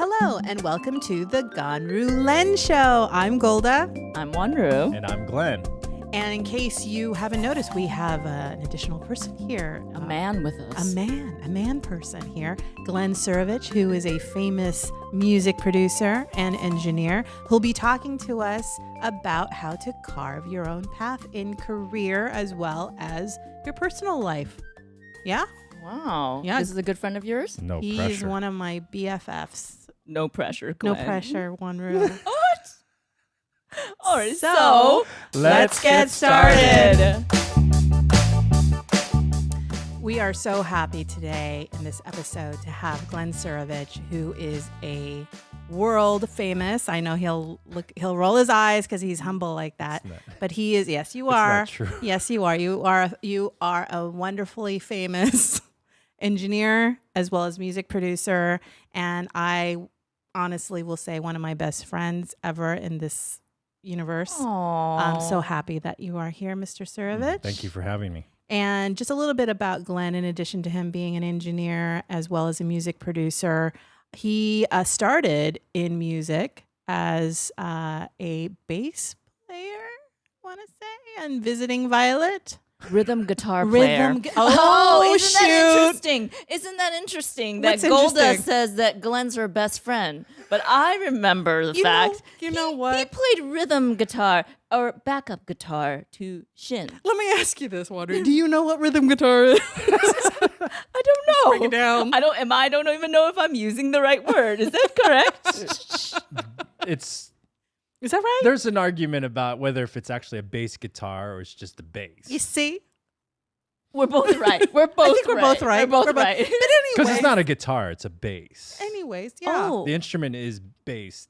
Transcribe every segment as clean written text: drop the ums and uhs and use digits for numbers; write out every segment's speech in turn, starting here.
Hello, and welcome to the Ganru Len Show. I'm Golda. I'm Ganru. And I'm Glenn. And in case you haven't noticed, we have an additional person here. A man with us. A man person here. Glenn Suravech, who is a famous music producer and engineer, who'll be talking to us about how to carve your own path in career as well as your personal life. Yeah? Wow. Yeah. This is a good friend of yours? No He's pressure. one of my BFFs. No pressure, Glenn. No pressure, Ganru. What? All right, So, let's get started. We are so happy today in this episode to have Glenn Suravech, who is a world famous. I know he'll roll his eyes because he's humble like that. But he is. Yes, you are. Not true. Yes, you are. You are a wonderfully famous engineer as well as music producer, and I honestly will say one of my best friends ever in this universe. Aww. I'm so happy that you are here, Mr. Suravech. Thank you for having me. And just a little bit about Glenn, in addition to him being an engineer as well as a music producer, he started in music as a bass player, I want to say, and Visiting Violet. Rhythm guitar player. Isn't That interesting? Isn't that interesting that What's Golda interesting? says that Glenn's her best friend? But I remember the fact You know what? he played rhythm guitar or backup guitar to Shin. Let me ask you this, Water. Do you know what rhythm guitar is? I don't know. Break it down. I don't even know if I'm using the right word. Is that correct? Is that right? There's an argument about whether if it's actually a bass guitar or it's just the bass. You see? We're both right. We're both I think we're both right. We're both right. But Because anyway. it's not a guitar, it's a bass. Anyways, yeah. Oh. The instrument is based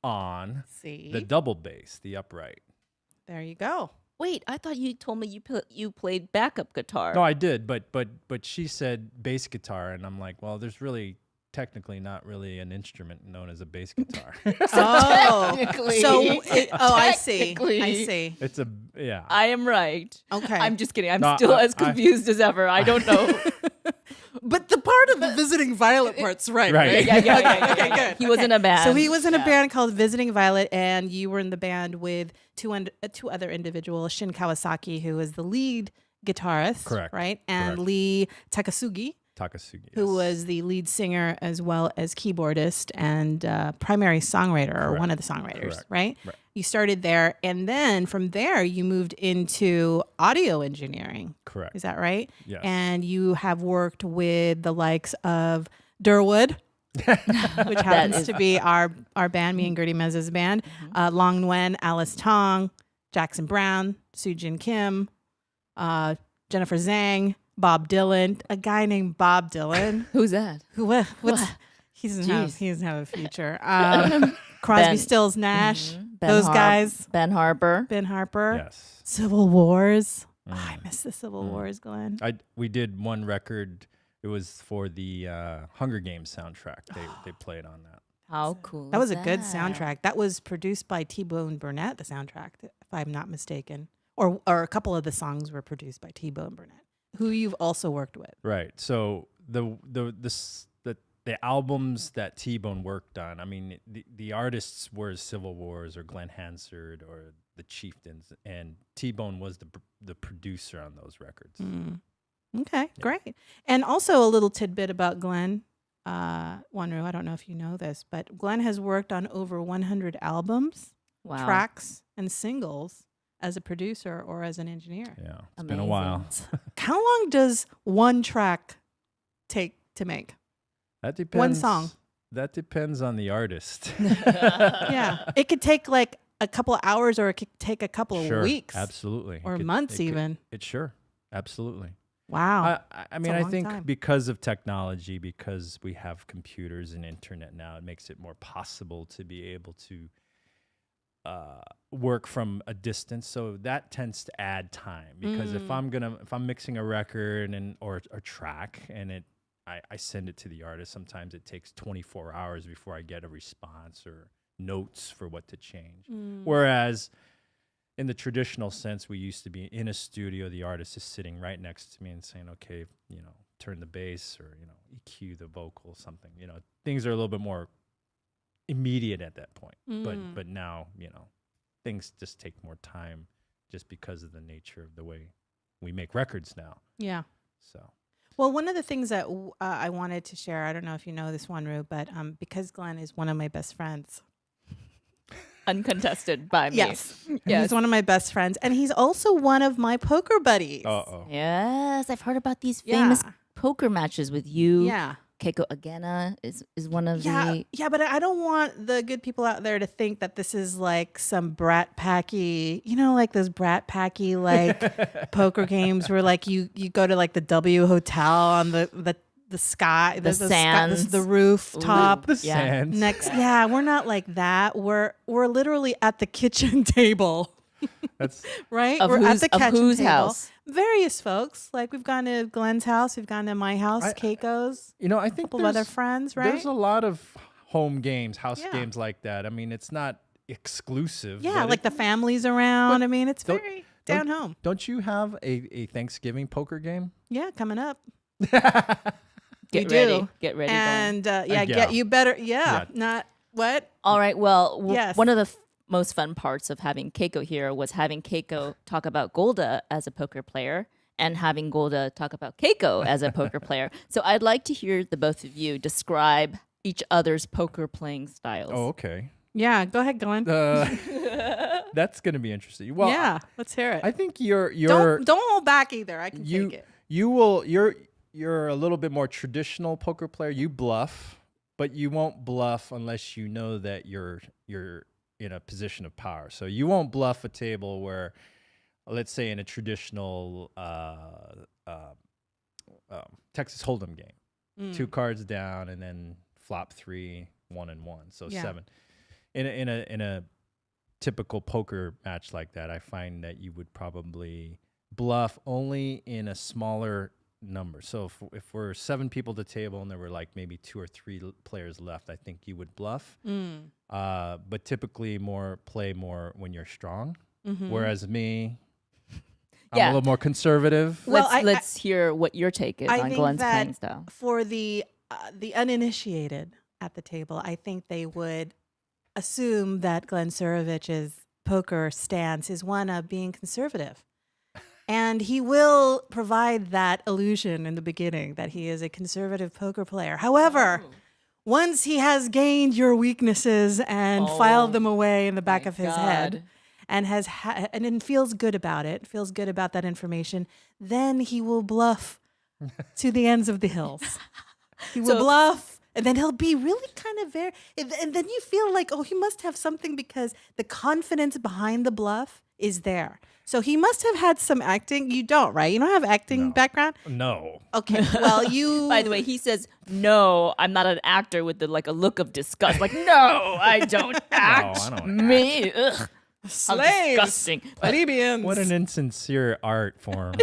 on See? the double bass, the upright. There you go. Wait, I thought you told me you played backup guitar. No, I did, but she said bass guitar, and I'm like, well, there's really technically not really an instrument known as a bass guitar. Technically. I see. Technically. I see. It's a, yeah. I am right. Okay. I'm just kidding. I'm No, still I- as confused as ever. I don't know. But the part of the Visiting Violet part's right. Right. yeah. Okay, good. He was in a band. So he was in a Yeah. band called Visiting Violet, and you were in the band with two other individuals, Shin Kawasaki, who was the lead guitarist, Correct. right? And Correct. Lee Takasugi, Takasugi. who yes. was the lead singer as well as keyboardist and primary songwriter, or Correct. one of the songwriters, Correct. right? Right. You started there, and then from there you moved into audio engineering. Correct. Is that right? Yes. And you have worked with the likes of Durwood, which happens is- to be our band, me and Gertie Mez's band, Long Nguyen, Alice Tong, Jackson Brown, Sujin Kim, Jennifer Zhang, Bob Dylan, a guy named Bob Dylan. Who's that? What's What? he doesn't have a future. Crosby, Ben- Stills, Nash, Ben those guys, Ben Harper. Ben Harper, Yes. Civil Wars. Mm. Oh, I miss the Civil Wars, Glenn. We did one record. It was for the Hunger Games soundtrack. They played on that. How cool. That was is a good that? soundtrack. That was produced by T-Bone Burnett, the soundtrack, if I'm not mistaken. Or a couple of the songs were produced by T-Bone Burnett, who you've also worked with. Right. So the albums that T-Bone worked on. I mean, the artists were Civil Wars or Glenn Hansard or the Chieftains, and T-Bone was the producer on those records. Okay, great. And also a little tidbit about Glenn. Wanru, I don't know if you know this, but Glenn has worked on over 100 albums, Wow. tracks, and singles as a producer or as an engineer. Yeah, it's been a while. How long does one track take to make? That depends. One song. That depends on the artist. Yeah. It could take like a couple of hours, or it could take a couple of Sure, weeks. absolutely. Or It could- months it could- even. It sure, absolutely. Wow. I mean, a I long think time. because of technology, because we have computers and internet now, it makes it more possible to be able to work from a distance. So that tends to add time, because if I'm mixing a record or a track and I send it to the artist, sometimes it takes 24 hours before I get a response or notes for what to change. Whereas in the traditional sense, we used to be in a studio, the artist is sitting right next to me and saying, okay, turn the bass or EQ the vocal, something. Things are a little bit more immediate at that point. But now things just take more time, just because of the nature of the way we make records now. Yeah. So. Well, one of the things that I wanted to share, I don't know if you know this one, Rue, but because Glenn is one of my best friends. Uncontested by me. Yes. He's one of my best friends. And he's also one of my poker buddies. Uh-oh. Yes, I've heard about these famous poker matches with you. Yeah. Keiko Agena is one of the... Yeah, but I don't want the good people out there to think that this is like some brat packy, like those brat packy like poker games where like you go to like the W Hotel on the sky, the sands, the rooftop, the sands. Next, we're not like that. We're literally at the kitchen table. That's right. We're at the kitchen table. House? Various folks. Like we've gone to Glenn's house, we've gone to my house, Keiko's. I think a couple other friends, right? There's a lot of home games, house games like that. I mean, it's not exclusive. Yeah, like the families around. I mean, it's very down home. Don't you have a Thanksgiving poker game? Yeah, coming up. Get ready. Get ready. And get you better. Yeah. Not what? All right. Well, yes. One of the most fun parts of having Keiko here was having Keiko talk about Golda as a poker player and having Golda talk about Keiko as a poker player. So I'd like to hear the both of you describe each other's poker playing styles. Oh, okay. Yeah, go ahead, Glenn. That's going to be interesting. Well, yeah, let's hear it. I think you're don't hold back either. I can take it. You're a little bit more traditional poker player. You bluff, but you won't bluff unless you know that you're in a position of power. So you won't bluff a table where, let's say in a traditional Texas Hold'em game, 2 cards down and then flop 3, 1 and 1, so 7. In a typical poker match like that, I find that you would probably bluff only in a smaller number. So if we're 7 people at the table and there were like maybe 2 or 3 players left, I think you would bluff. But typically play more when you're strong. Whereas me, I'm a little more conservative. Well, let's hear what your take is on Glenn's playing style. For the uninitiated at the table, I think they would assume that Glenn Suravech's poker stance is one of being conservative. And he will provide that illusion in the beginning that he is a conservative poker player. However, once he has gained your weaknesses and filed them away in the back of his head and and feels good about it, feels good about that information, then he will bluff to the ends of the hills. He will bluff. And then he'll be really kind of and then you feel like, he must have something because the confidence behind the bluff is there. So he must have had some acting. You don't, right? You don't have acting background? No. Okay. Well, you... By the way, he says, no, I'm not an actor with a look of disgust. Like, no, I don't act. No, I don't Me. Ugh. Slaves. How disgusting. Plebeians. What an insincere art form.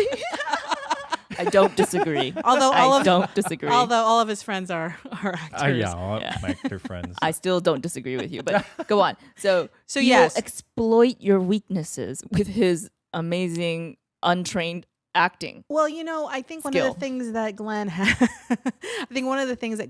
I don't disagree. Although all of his friends are actors. All my actor friends. I still don't disagree with you, but go on. So yes, exploit your weaknesses with his amazing untrained acting. Well, I think one of the things that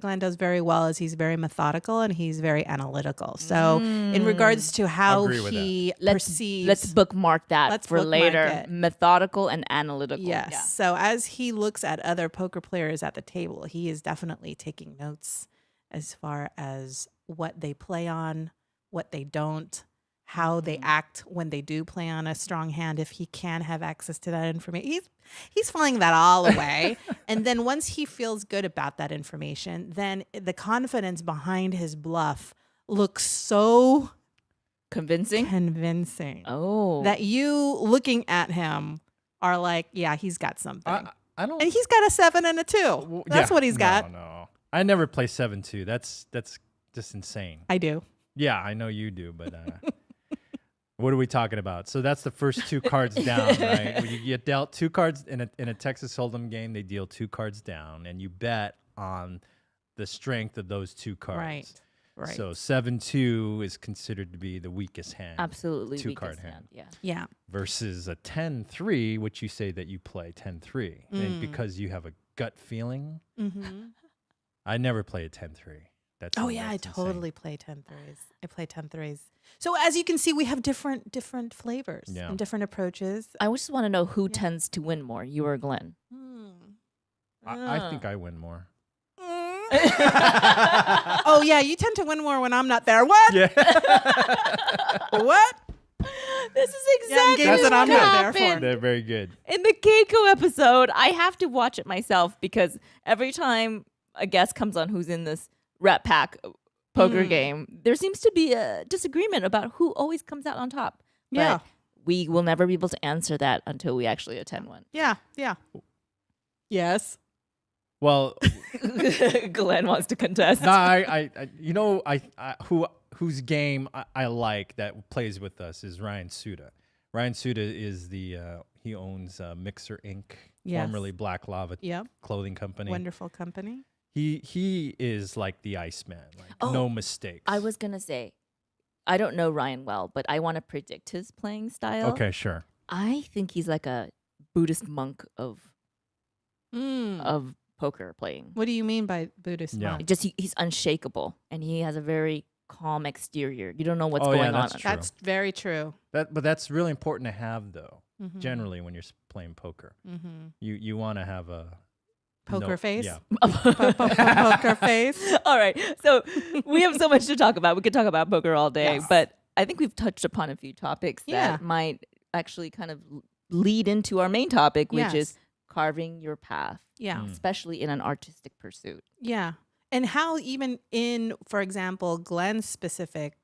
Glenn does very well is he's very methodical and he's very analytical. So in regards to how he perceives... Let's bookmark that for later. Methodical and analytical. Yes. Yeah. So as he looks at other poker players at the table, he is definitely taking notes as far as what they play on, what they don't, how they act when they do play on a strong hand, if he can have access to that information. He's filing that all away. And then once he feels good about that information, then the confidence behind his bluff looks so convincing. Oh. That you looking at him are like, yeah, he's got something. I don't... And he's got a 7 and a 2. That's what he's got. No. I never play 7-2. That's just insane. I do. Yeah, I know you do, but... What are we talking about? So that's the first 2 cards down, right? When you get dealt 2 cards in a Texas Hold'em game, they deal 2 cards down, and you bet on the strength of those 2 cards. Right. Right. So 7-2 is considered to be the weakest hand. Absolutely. Two weakest card hand. Yeah. Yeah. Versus a 10-3, which you say that you play 10-3. And because you have a gut feeling, Mm-hmm. I never play a 10-3. That's Oh yeah, I that's totally play 10-3s. I play 10-3s. So as you can see, we have different flavors Yeah. and different approaches. I just want to know who tends to win more, you or Glenn? I think I win more. Oh yeah, you tend to win more when I'm not there. What? Yeah. What? This is Yeah, exactly games what that I'm not there happened. for. They're very good. In the Keiko episode, I have to watch it myself because every time a guest comes on who's in this Rat Pack poker game, there seems to be a disagreement about who always comes out on top. Yeah. But we will never be able to answer that until we actually attend one. Yeah. Yes. Well, Glenn wants to contest. no, I whose game I like that plays with us is Ryan Suda. Ryan Suda is he owns Mixer Inc., Yes. formerly Black Lava Yep. clothing company. Wonderful company. He is like the Iceman, like no mistakes. I was going to say, I don't know Ryan well, but I want to predict his playing style. Okay, sure. I think he's like a Buddhist monk of poker playing. What do you mean by Buddhist Yeah. monk? Just he's unshakable, and he has a very calm exterior. You don't know what's Oh, yeah, going on. that's true. That's very true. But that's really important to have, though. Mhm. Generally, when you're playing poker, Mm-hmm. you want to have a Poker face? Yeah. Poker face. All right, so we have so much to talk about. We could talk about poker all day, Yes. but I think we've touched upon a few topics Yeah. that might actually kind of lead into our main topic, which Yes. is carving your path, Yeah. especially in an artistic pursuit. Yeah. And how even in, for example, Glenn's specific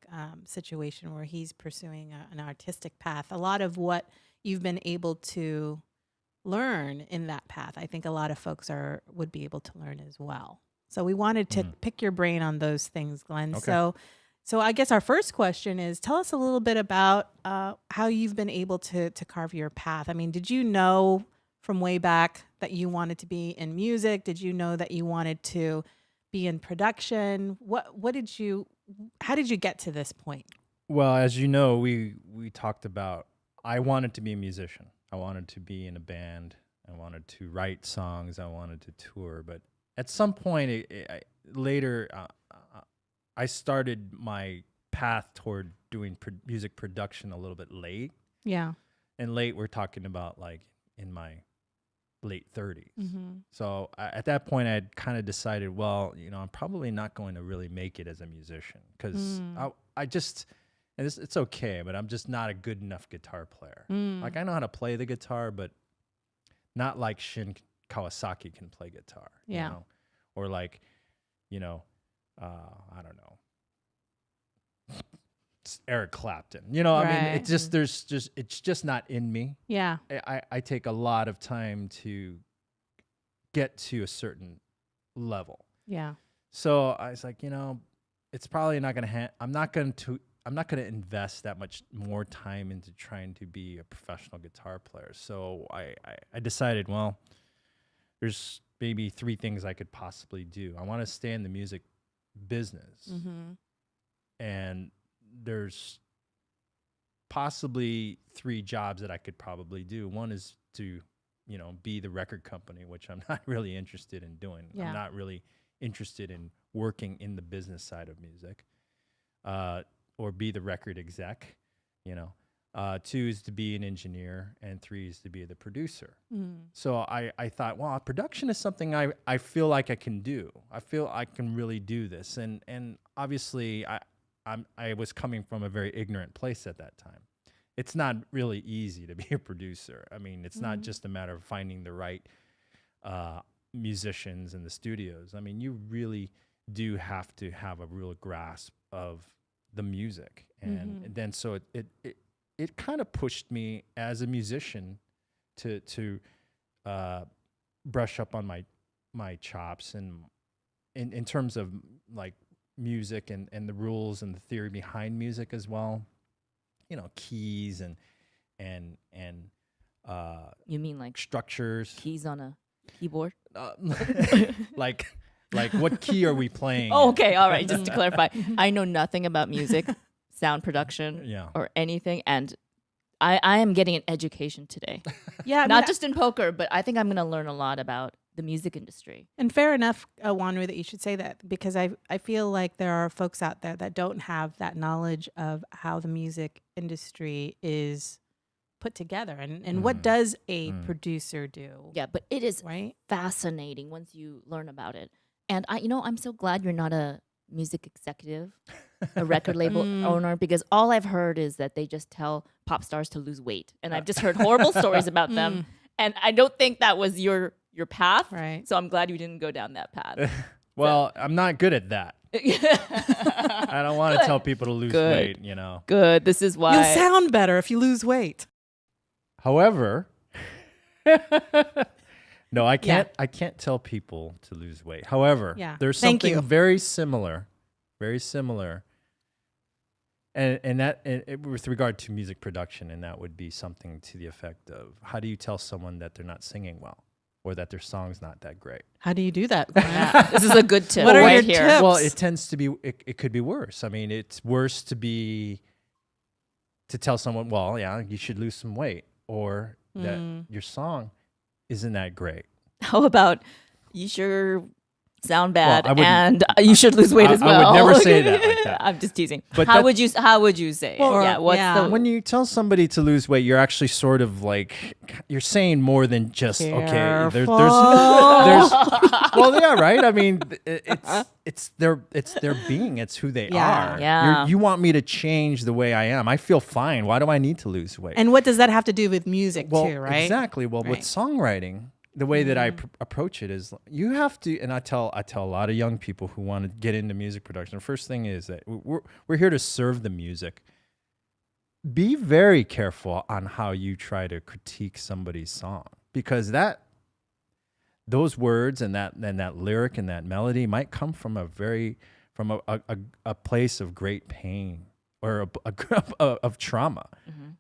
situation where he's pursuing an artistic path, a lot of what you've been able to learn in that path, I think a lot of folks would be able to learn as well. So we wanted to pick your brain on those things, Glenn. Okay. So I guess our first question is, tell us a little bit about how you've been able to carve your path. I mean, did you know from way back that you wanted to be in music? Did you know that you wanted to be in production? How did you get to this point? Well, as you know, we talked about I wanted to be a musician. I wanted to be in a band. I wanted to write songs. I wanted to tour. But at some point later, I started my path toward doing music production a little bit late. Yeah. And late, we're talking about like in my late 30s. Mm-hmm. So at that point, I had kind of decided, well, I'm probably not going to really make it as a musician because I just, and it's okay, but I'm just not a good enough guitar player. Like I know how to play the guitar, but not like Shin Kawasaki can play guitar. Yeah. You know? Or like, I don't know, Eric Clapton. I mean, Right. it's just not in me. Yeah. I take a lot of time to get to a certain level. Yeah. So I was like, it's probably not going to I'm not going to invest that much more time into trying to be a professional guitar player. So I decided, well, there's maybe 3 things I could possibly do. I want to stay in the music business. Mm-hmm. And there's possibly 3 jobs that I could probably do. One is to, be the record company, which I'm not really interested in doing. Yeah. I'm not really interested in working in the business side of music, or be the record exec, 2 is to be an engineer, and 3 is to be the producer. So I thought, well, production is something I feel like I can do. I feel I can really do this. And obviously I was coming from a very ignorant place at that time. It's not really easy to be a producer. I mean, it's not just a matter of finding the right musicians in the studios. I mean, you really do have to have a real grasp of the music. And then so it kind of pushed me as a musician to brush up on my chops and in terms of like music and the rules and the theory behind music as well. Keys and You mean like structures. keys on a keyboard? Like Like, what key are we playing? Oh, okay, all right. Just to clarify, I know nothing about music, sound production, Yeah. or anything, and I am getting an education today. Yeah, I Not mean, just in poker, but I think I'm going to learn a lot about the music industry. and fair enough, Wanru, that you should say that, because I feel like there are folks out there that don't have that knowledge of how the music industry is put together, and what does a producer do? Yeah, but it is Right? fascinating once you learn about it. And I'm so glad you're not a music executive, a record label owner, because all I've heard is that they just tell pop stars to lose weight, and I've just heard horrible stories about them. And I don't think that was your path. Right. So I'm glad you didn't go down that path. Well, I'm not good at that. I don't want to tell people to lose Good. weight, you know. Good. This is why. You'll sound better if you lose weight. However, no, I can't. I can't tell people to lose weight. However, Yeah. there's Thank something you. very similar, and that with regard to music production, and that would be something to the effect of, how do you tell someone that they're not singing well, or that their song's not that great? How do you do that, Glenn? Yeah, this is a good tip What are right your here. tips? Well, it tends to be. It could be worse. I mean, it's worse to tell someone, well, yeah, you should lose some weight, or that your song isn't that great. How about you sure sound bad I wouldn't- and you should lose weight as well? I would never say that like that. I'm just teasing. But how that- would you say? it? Well, yeah, what's yeah. the When you tell somebody to lose weight, you're actually sort of like, you're saying more than just, okay, there's well, yeah, right. I mean, it's their being, it's who they Yeah. are. Yeah. You want me to change the way I am. I feel fine. Why do I need to lose weight? And what does that have to do with music Well, too, right? exactly. Well, with Right. songwriting, the way that I approach it is, you have to, and I tell a lot of young people who want to get into music production. The first thing is that we're here to serve the music. Be very careful on how you try to critique somebody's song, because those words and that lyric and that melody might come from a place of great pain or of trauma.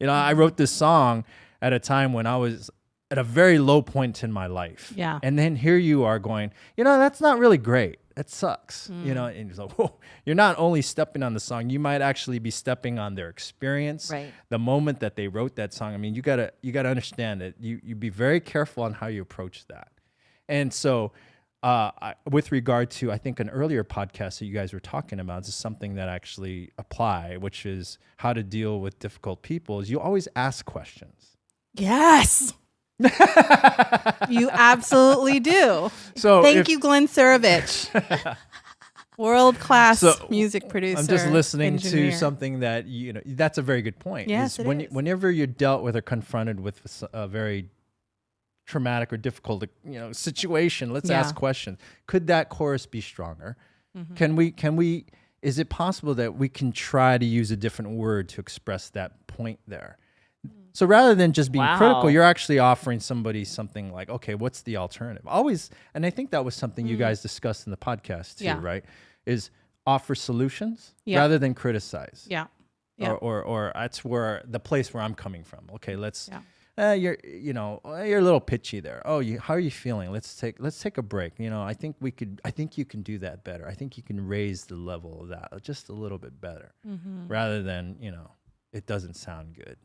You know, I wrote this song at a time when I was at a very low point in my life. Yeah. And then here you are going, that's not really great. That sucks. And it's like, whoa, you're not only stepping on the song, you might actually be stepping on their experience. Right. The moment that they wrote that song. I mean, you gotta understand that you be very careful on how you approach that. And so with regard to, I think, an earlier podcast that you guys were talking about, this is something that actually apply, which is how to deal with difficult people, is you always ask questions. Yes. You absolutely do. So Thank you, Glenn Suravech. World-class music producer. I'm just listening engineer. to something that, that's a very good point. Yes, is it is. Whenever you're dealt with or confronted with a very traumatic or difficult, situation, let's ask questions. Could that chorus be stronger? Can we, is it possible that we can try to use a different word to express that point there? So rather than just being critical, you're actually offering somebody something like, okay, what's the alternative? Always, and I think that was something you guys discussed in the podcast too, right? Is offer solutions rather than criticize. Yeah. Or that's where the place where I'm coming from. Okay, let's. You're a little pitchy there. Oh, how are you feeling? Let's take a break. I think you can do that better. I think you can raise the level of that just a little bit better, rather than it doesn't sound good.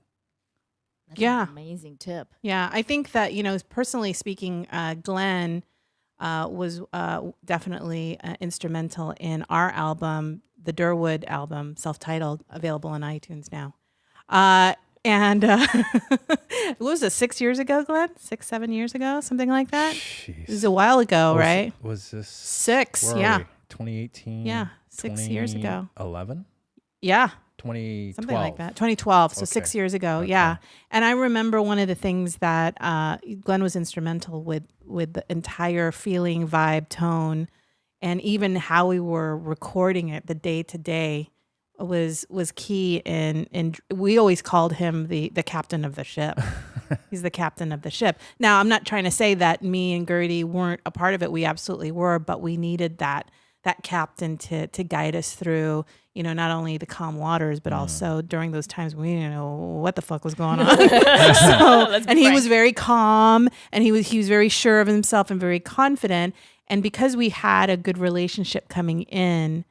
That's an amazing tip. Yeah, I think that, personally speaking, Glenn was definitely instrumental in our album, the Durwood album, self-titled, available on iTunes now. And what was it, 6 years ago, Glenn? 7 years ago, something like that? Jeez. It was a while ago, right? Was this 6, where are yeah. we? 2018? Yeah, 6 years ago. 11? Yeah. 2012. Something like that. 2012, so Okay. 6 years ago. Okay. Yeah. And I remember one of the things that Glenn was instrumental with the entire feeling, vibe, tone, and even how we were recording it, the day to day, was key. And we always called him the captain of the ship. He's the captain of the ship. Now, I'm not trying to say that me and Gertie weren't a part of it. We absolutely were, but we needed that captain to guide us through, not only the calm waters, but also during those times when we didn't know what the fuck was going on. And he was very calm, and he was very sure of himself and very confident. And because we had a good relationship coming in,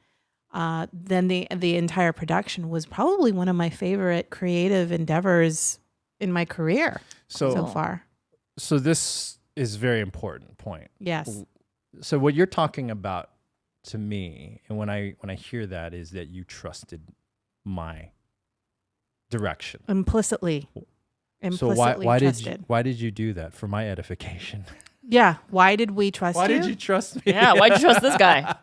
then the entire production was probably one of my favorite creative endeavors in my career so far. So this is a very important point. Yes. So what you're talking about to me, and when I hear that, is that you trusted my direction. Implicitly So why trusted. did you do that for my edification? Yeah. Why did we trust Why you? did you trust me? Yeah, why'd you trust this guy?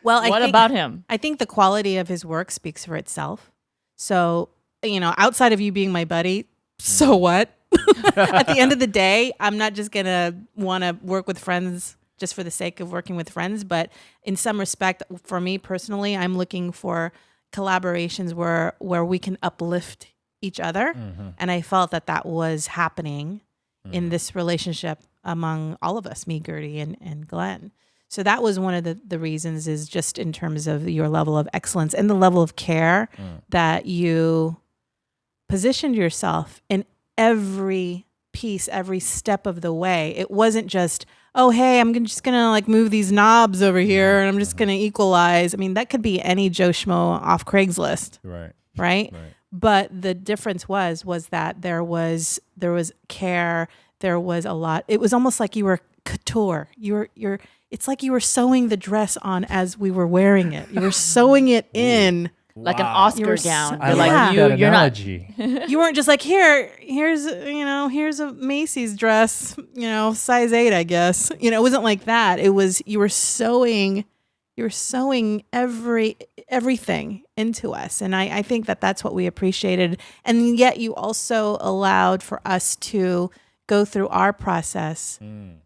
Well, What about him? I think the quality of his work speaks for itself. So, outside of you being my buddy, so what? At the end of the day, I'm not just going to want to work with friends just for the sake of working with friends. But in some respect, for me personally, I'm looking for collaborations where we can uplift each other. Mm-hmm. And I felt that was happening in this relationship among all of us, me, Gertie, and Glenn. So that was one of the reasons, is just in terms of your level of excellence and the level of care that you positioned yourself in every piece, every step of the way. It wasn't just, oh, hey, I'm just going to like move these knobs over here and I'm just going to equalize. I mean, that could be any Joe Schmo off Craigslist. Right? But the difference was that there was care. There was a lot. It was almost like you were couture. It's like you were sewing the dress on as we were wearing it. You were sewing it in. Like an Oscar gown. I Like like that you're analogy. You weren't just like, here's a Macy's dress, size 8, I guess. It wasn't like that. It was, you were sewing everything into us. And I think that's what we appreciated. And yet you also allowed for us to go through our process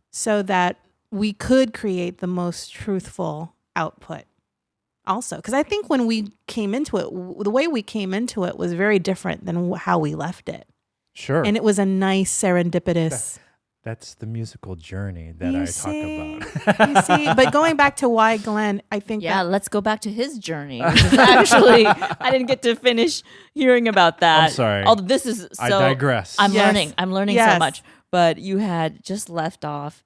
so that we could create the most truthful output also. Because I think when we came into it, the way we came into it was very different than how we left it. Sure. And it was a nice serendipitous... That's the musical journey that I talk about. You see, but going back to why Glenn, I think let's go back to his journey. Which is actually, I didn't get to finish hearing about that. I'm sorry. Although this is so... I digress. I'm learning Yes. so much. But you had just left off.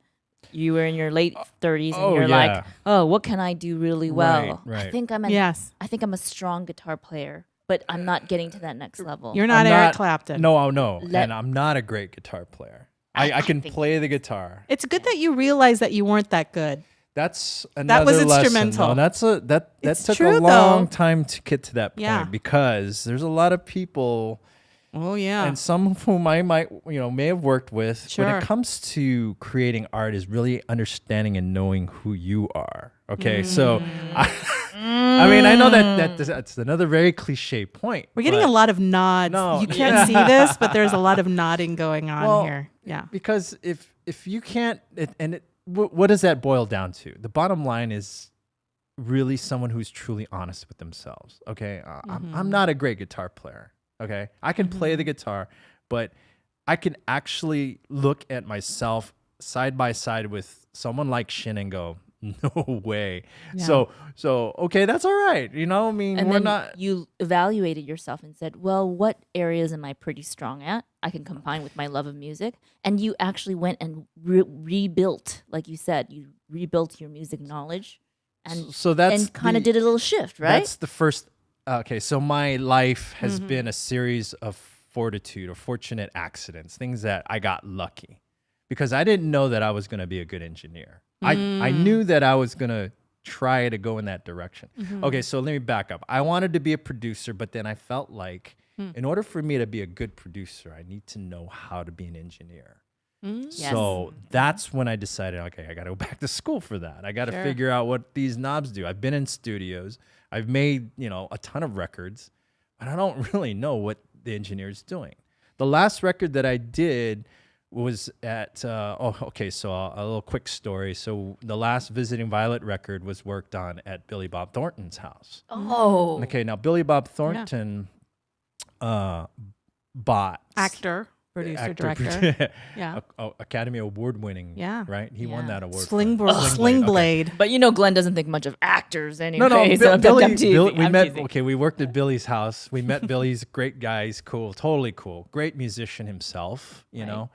You were in your late 30s and you're like, oh, what can I do really well? Right. I think I'm a strong guitar player, but I'm not getting to that next level. You're not Eric Clapton. No, and I'm not a great guitar player. I can play the guitar. It's good that you realize that you weren't that good. That's That another was lesson. instrumental. No, that took true, a long though. time to get to that point because there's a lot of people. Oh yeah. And some of whom I may have worked with. Sure. When it comes to creating art, is really understanding and knowing who you are. Okay, so I mean, I know that's another very cliche point. We're getting a lot of nods. No, you can't see this, but there's a lot of nodding going on here. Yeah. Because if you can't, what does that boil down to? The bottom line is really someone who's truly honest with themselves. Okay, I'm not a great guitar player. Okay, I can play the guitar, but I can actually look at myself side by side with someone like Shin and go, no way. Yeah. So okay, that's all right. I mean, and we're then not. You evaluated yourself and said, well, what areas am I pretty strong at? I can combine with my love of music. And you actually went and rebuilt, like you said, you rebuilt your music knowledge and kind of did a little shift, right? That's the first. Okay, so my life has been a series of fortunate accidents, things that I got lucky because I didn't know that I was going to be a good engineer. I knew that I was going to try to go in that direction. Okay, so let me back up. I wanted to be a producer, but then I felt like in order for me to be a good producer, I need to know how to be an engineer. So that's when I decided, okay, I got to go back to school for that. I got to figure out what these knobs do. I've been in studios. I've made, a ton of records, but I don't really know what the engineer is doing. The last record that I did was at, so a little quick story. So the last Visiting Violet record was worked on at Billy Bob Thornton's house. Oh. Okay, now Billy Bob Thornton bought... Actor. Producer, director. Academy Award winning. Yeah. Right? He won that award. Sling Blade. But Glenn doesn't think much of actors anyway. No, Billy, we worked at Billy's house. We met Billy's great guy. He's cool, totally cool. Great musician himself, you know.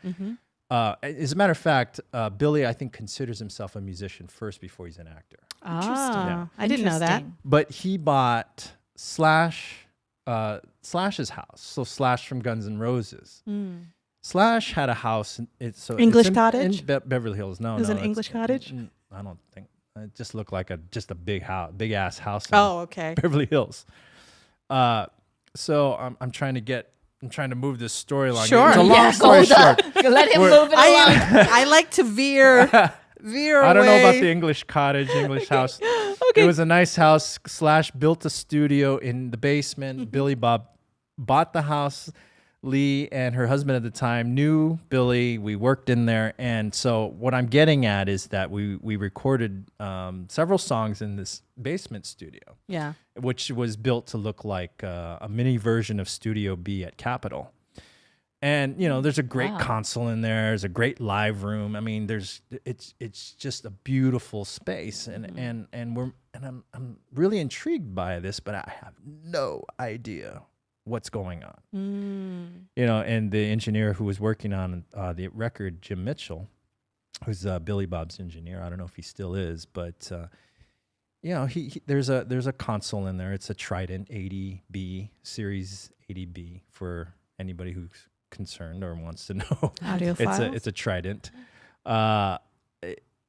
As a matter of fact, Billy, I think, considers himself a musician first before he's an actor. Ah, I didn't know that. Interesting. But he bought Slash's house. So Slash from Guns N' Roses. Slash had a house. English in cottage? Beverly Hills. No, It was no, an English cottage? I don't think. It just looked like just a big house, big ass house. In Oh, okay. Beverly Hills. So I'm trying to move this storyline. Sure. It's a long Yeah, story short. Let him move it along. I like to veer I don't know away. about the English cottage, English house. Okay. It was a nice house. Slash built a studio in the basement. Billy Bob bought the house. Lee and her husband at the time knew Billy. We worked in there. And so what I'm getting at is that we recorded several songs in this basement studio, Yeah. which was built to look like a mini version of Studio B at Capitol. And there's a great console in there. There's a great live room. I mean, it's just a beautiful space, and I'm really intrigued by this, but I have no idea what's going on. And the engineer who was working on the record, Jim Mitchell, who's Billy Bob's engineer. I don't know if he still is, but there's a console in there. It's a Trident 80B, Series 80B for anybody who's concerned or wants to know. Audiophiles? It's a Trident.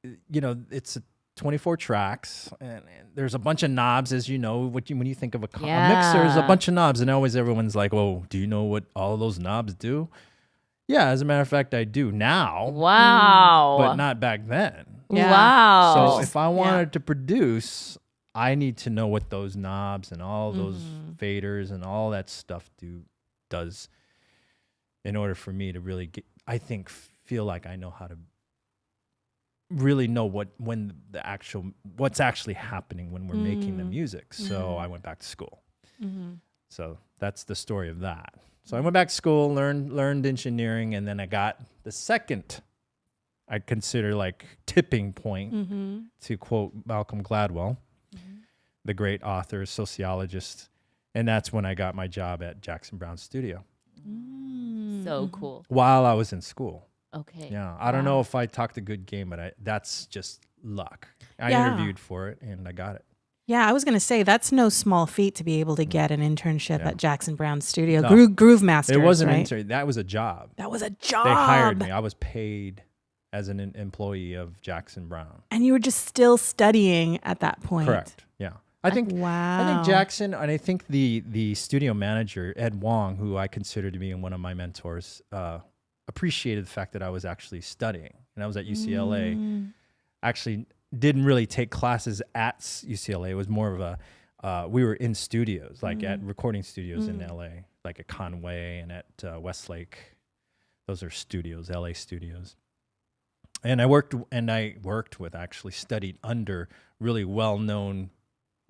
It's 24 tracks, and there's a bunch of knobs, as you know. When you think of a mixer, there's a bunch of knobs, and always everyone's like, "Oh, do you know what all of those knobs do?" Yeah, as a matter of fact, I do now. Wow. But not back then. Yeah. Wow. So if I wanted to produce, I need to know what those knobs and all those faders and all that stuff does in order for me to really feel like I know how to really know what's actually happening when we're making the music. So I went back to school. So that's the story of that. So I went back to school, learned engineering, and then I got the second, I consider like tipping point, to quote Malcolm Gladwell, the great author, sociologist, and that's when I got my job at Jackson Brown's studio. So cool. While I was in school. Okay. Yeah, I don't know if I talked a good game, but that's just luck. I interviewed for it and I got it. Yeah, I was going to say that's no small feat to be able to get an internship at Jackson Brown's studio. No. Groove Masters, It wasn't right? an intern. That was a job. That was a job. They hired me. I was paid as an employee of Jackson Brown. And you were just still studying at that point. Correct. Yeah. I think Jackson, and I think the studio manager, Ed Wong, who I consider to be one of my mentors, appreciated the fact that I was actually studying. And I was at UCLA. Actually didn't really take classes at UCLA. It was more of a, we were in studios, like at recording studios in LA, like at Conway and at Westlake. Those are studios, LA studios. And I studied under really well-known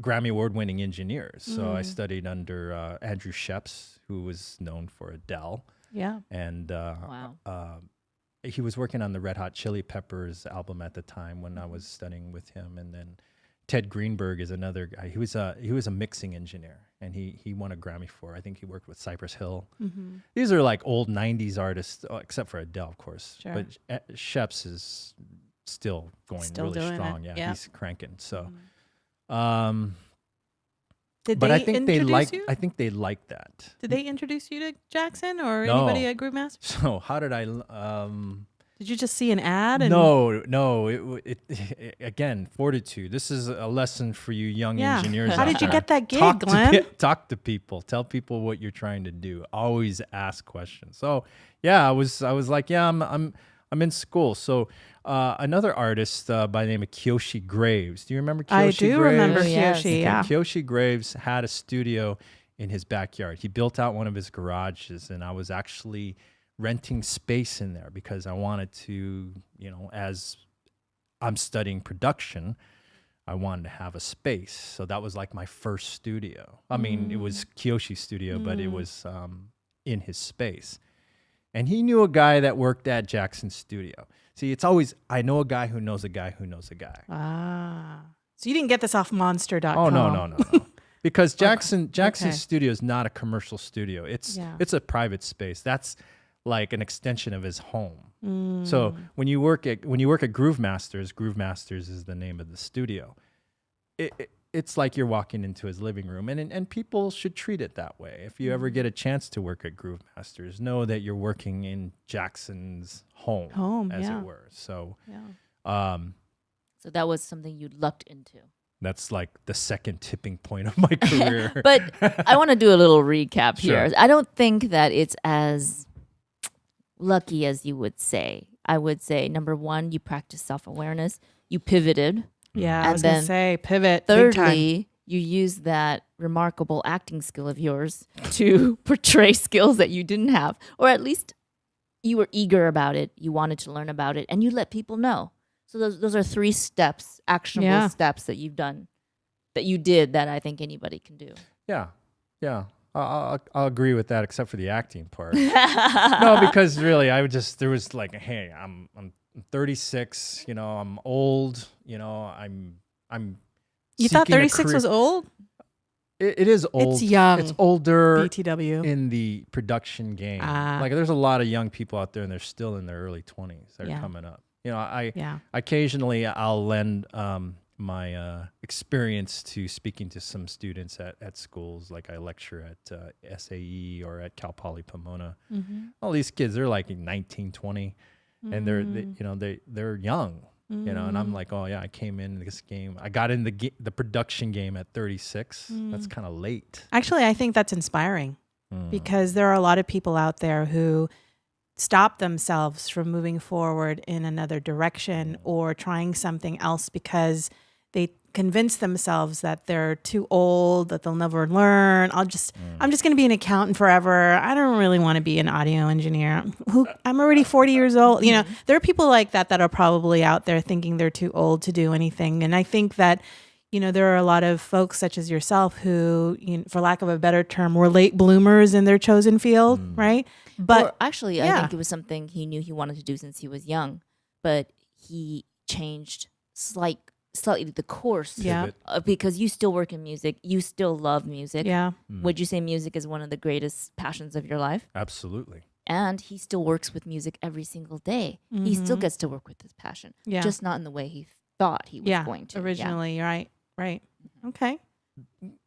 Grammy Award-winning engineers. So I studied under Andrew Sheps, who was known for Adele. Yeah. And he was working on the Red Hot Chili Peppers album at the time when I was studying with him. And then Ted Greenberg is another guy. He was a mixing engineer, and he won a Grammy for, I think he worked with Cypress Hill. These are like old 90s artists, except for Adele, of course. Sure. But Sheps is still going really strong. Yeah, he's cranking. So, But I think they like. you? I think they like that. Did they introduce you to Jackson or No. anybody at Groove Masters? So how did I? Did you just see an ad? And No. It again, fortitude. This is a lesson for you young engineers. How out did you there. get that gig, Glenn? Talk to people. Tell people what you're trying to do. Always ask questions. So yeah, I was like, yeah, I'm in school. So another artist by the name of Kiyoshi Graves. Do you remember Kiyoshi Graves? I do remember Oh, yes. Kiyoshi, yeah. Kiyoshi Graves had a studio in his backyard. He built out one of his garages, and I was actually renting space in there because I wanted to, as I'm studying production, I wanted to have a space. So that was like my first studio. I mean, it was Kiyoshi's studio, but it was in his space. And he knew a guy that worked at Jackson's studio. See, it's always, I know a guy who knows a guy who knows a guy. Ah. So you didn't get this off monster.com. Oh, no. Because Jackson's studio is not a commercial studio. It's a private space. That's like an extension of his home. So when you work at Groove Masters is the name of the studio. It's like you're walking into his living room, and people should treat it that way. If you ever get a chance to work at Groove Masters, know that you're working in Jackson's home, as it were. So, so that was something you lucked into. That's like the second tipping point of my career. But I want to do a little recap Sure. here. I don't think that it's as lucky as you would say. I would say, number one, you practice self-awareness. You pivoted. Yeah, I And was going to then say pivot. Big time. Thirdly, you use that remarkable acting skill of yours to portray skills that you didn't have, or at least you were eager about it. You wanted to learn about it, and you let people know. So those are 3 steps, actionable steps that you've done, that you did, that I think anybody can do. Yeah. I'll agree with that, except for the acting part. No, because really, there was like, hey, I'm 36. You know, I'm old. You know, I'm. You thought seeking a 36 career- was old? It is old. It's young. It's older BTW. in the production game. Like there's a lot of young people out there, and they're still in their early 20s. They're coming up. You know, I occasionally I'll lend my experience to speaking to some students at schools. Like I lecture at SAE or at Cal Poly Pomona. All these kids, they're like 19, 20, and they're young. You know, and I'm like, oh yeah, I came in this game. I got in the production game at 36. That's kind of late. Actually, I think that's inspiring because there are a lot of people out there who stop themselves from moving forward in another direction or trying something else because they convince themselves that they're too old, that they'll never learn. I'm just going to be an accountant forever. I don't really want to be an audio engineer. I'm already 40 years old. You know, there are people like that are probably out there thinking they're too old to do anything. And I think that, you know, there are a lot of folks such as yourself who, you know, for lack of a better term, were late bloomers in their chosen field, right? But or actually, I think it was something he knew he wanted to do since he was young, but he changed slightly the course. Because you still work in music, you still love music. Yeah. Would you say music is one of the greatest passions of your life? Absolutely. And he still works with music every single day. He still gets to work with his passion, just not in the way he thought he was going to. Originally, right. Okay.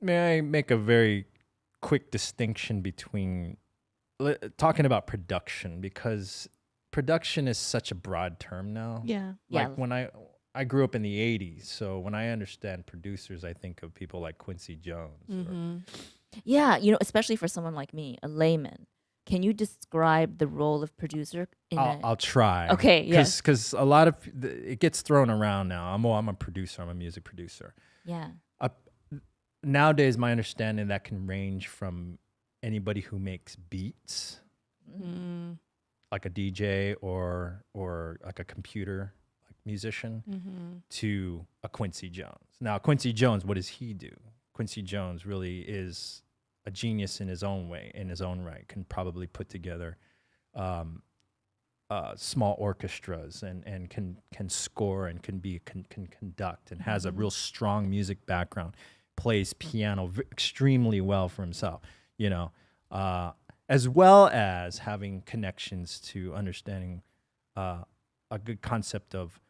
May I make a very quick distinction between talking about production, because production is such a broad term now. Like when I grew up in the 80s, so when I understand producers, I think of people like Quincy Jones. Yeah, you know, especially for someone like me, a layman. Can you describe the role of producer? I'll try. Okay, yes. Because a lot of it gets thrown around now. I'm a producer. I'm a music producer. Yeah. Nowadays, my understanding that can range from anybody who makes beats, like a DJ or like a computer musician, to a Quincy Jones. Now, Quincy Jones, what does he do? Quincy Jones really is a genius in his own way, in his own right, can probably put together small orchestras and can score and can conduct and has a real strong music background, plays piano extremely well for himself, you know, as well as having connections to understanding a good concept of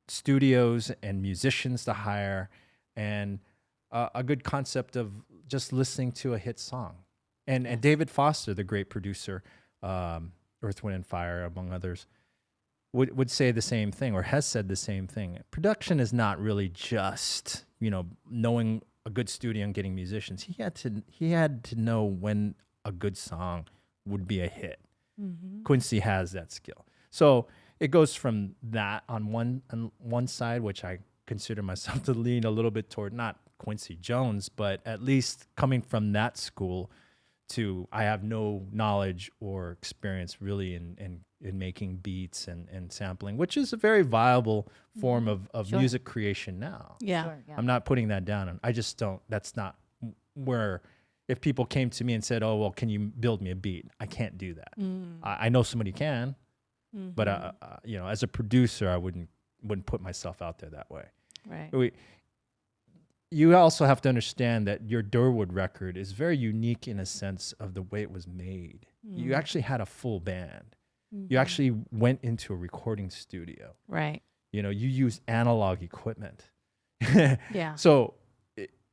studios and musicians to hire, and a good concept of just listening to a hit song. And David Foster, the great producer, Earth, Wind, and Fire, among others, would say the same thing, or has said the same thing. Production is not really just, you know, knowing a good studio and getting musicians. He had to know when a good song would be a hit. Quincy has that skill. So it goes from that on one side, which I consider myself to lean a little bit toward, not Quincy Jones, but at least coming from that school, to I have no knowledge or experience really in making beats and sampling, which is a very viable form of music creation now. I'm not putting that down. I just don't, that's not where, if people came to me and said, oh, well, can you build me a beat? I can't do that. I know somebody can, but you know, as a producer, I wouldn't put myself out there that way. Right. You also have to understand that your Durwood record is very unique in a sense of the way it was made. You actually had a full band. You actually went into a recording studio. Right. You know, you use analog equipment. Yeah. So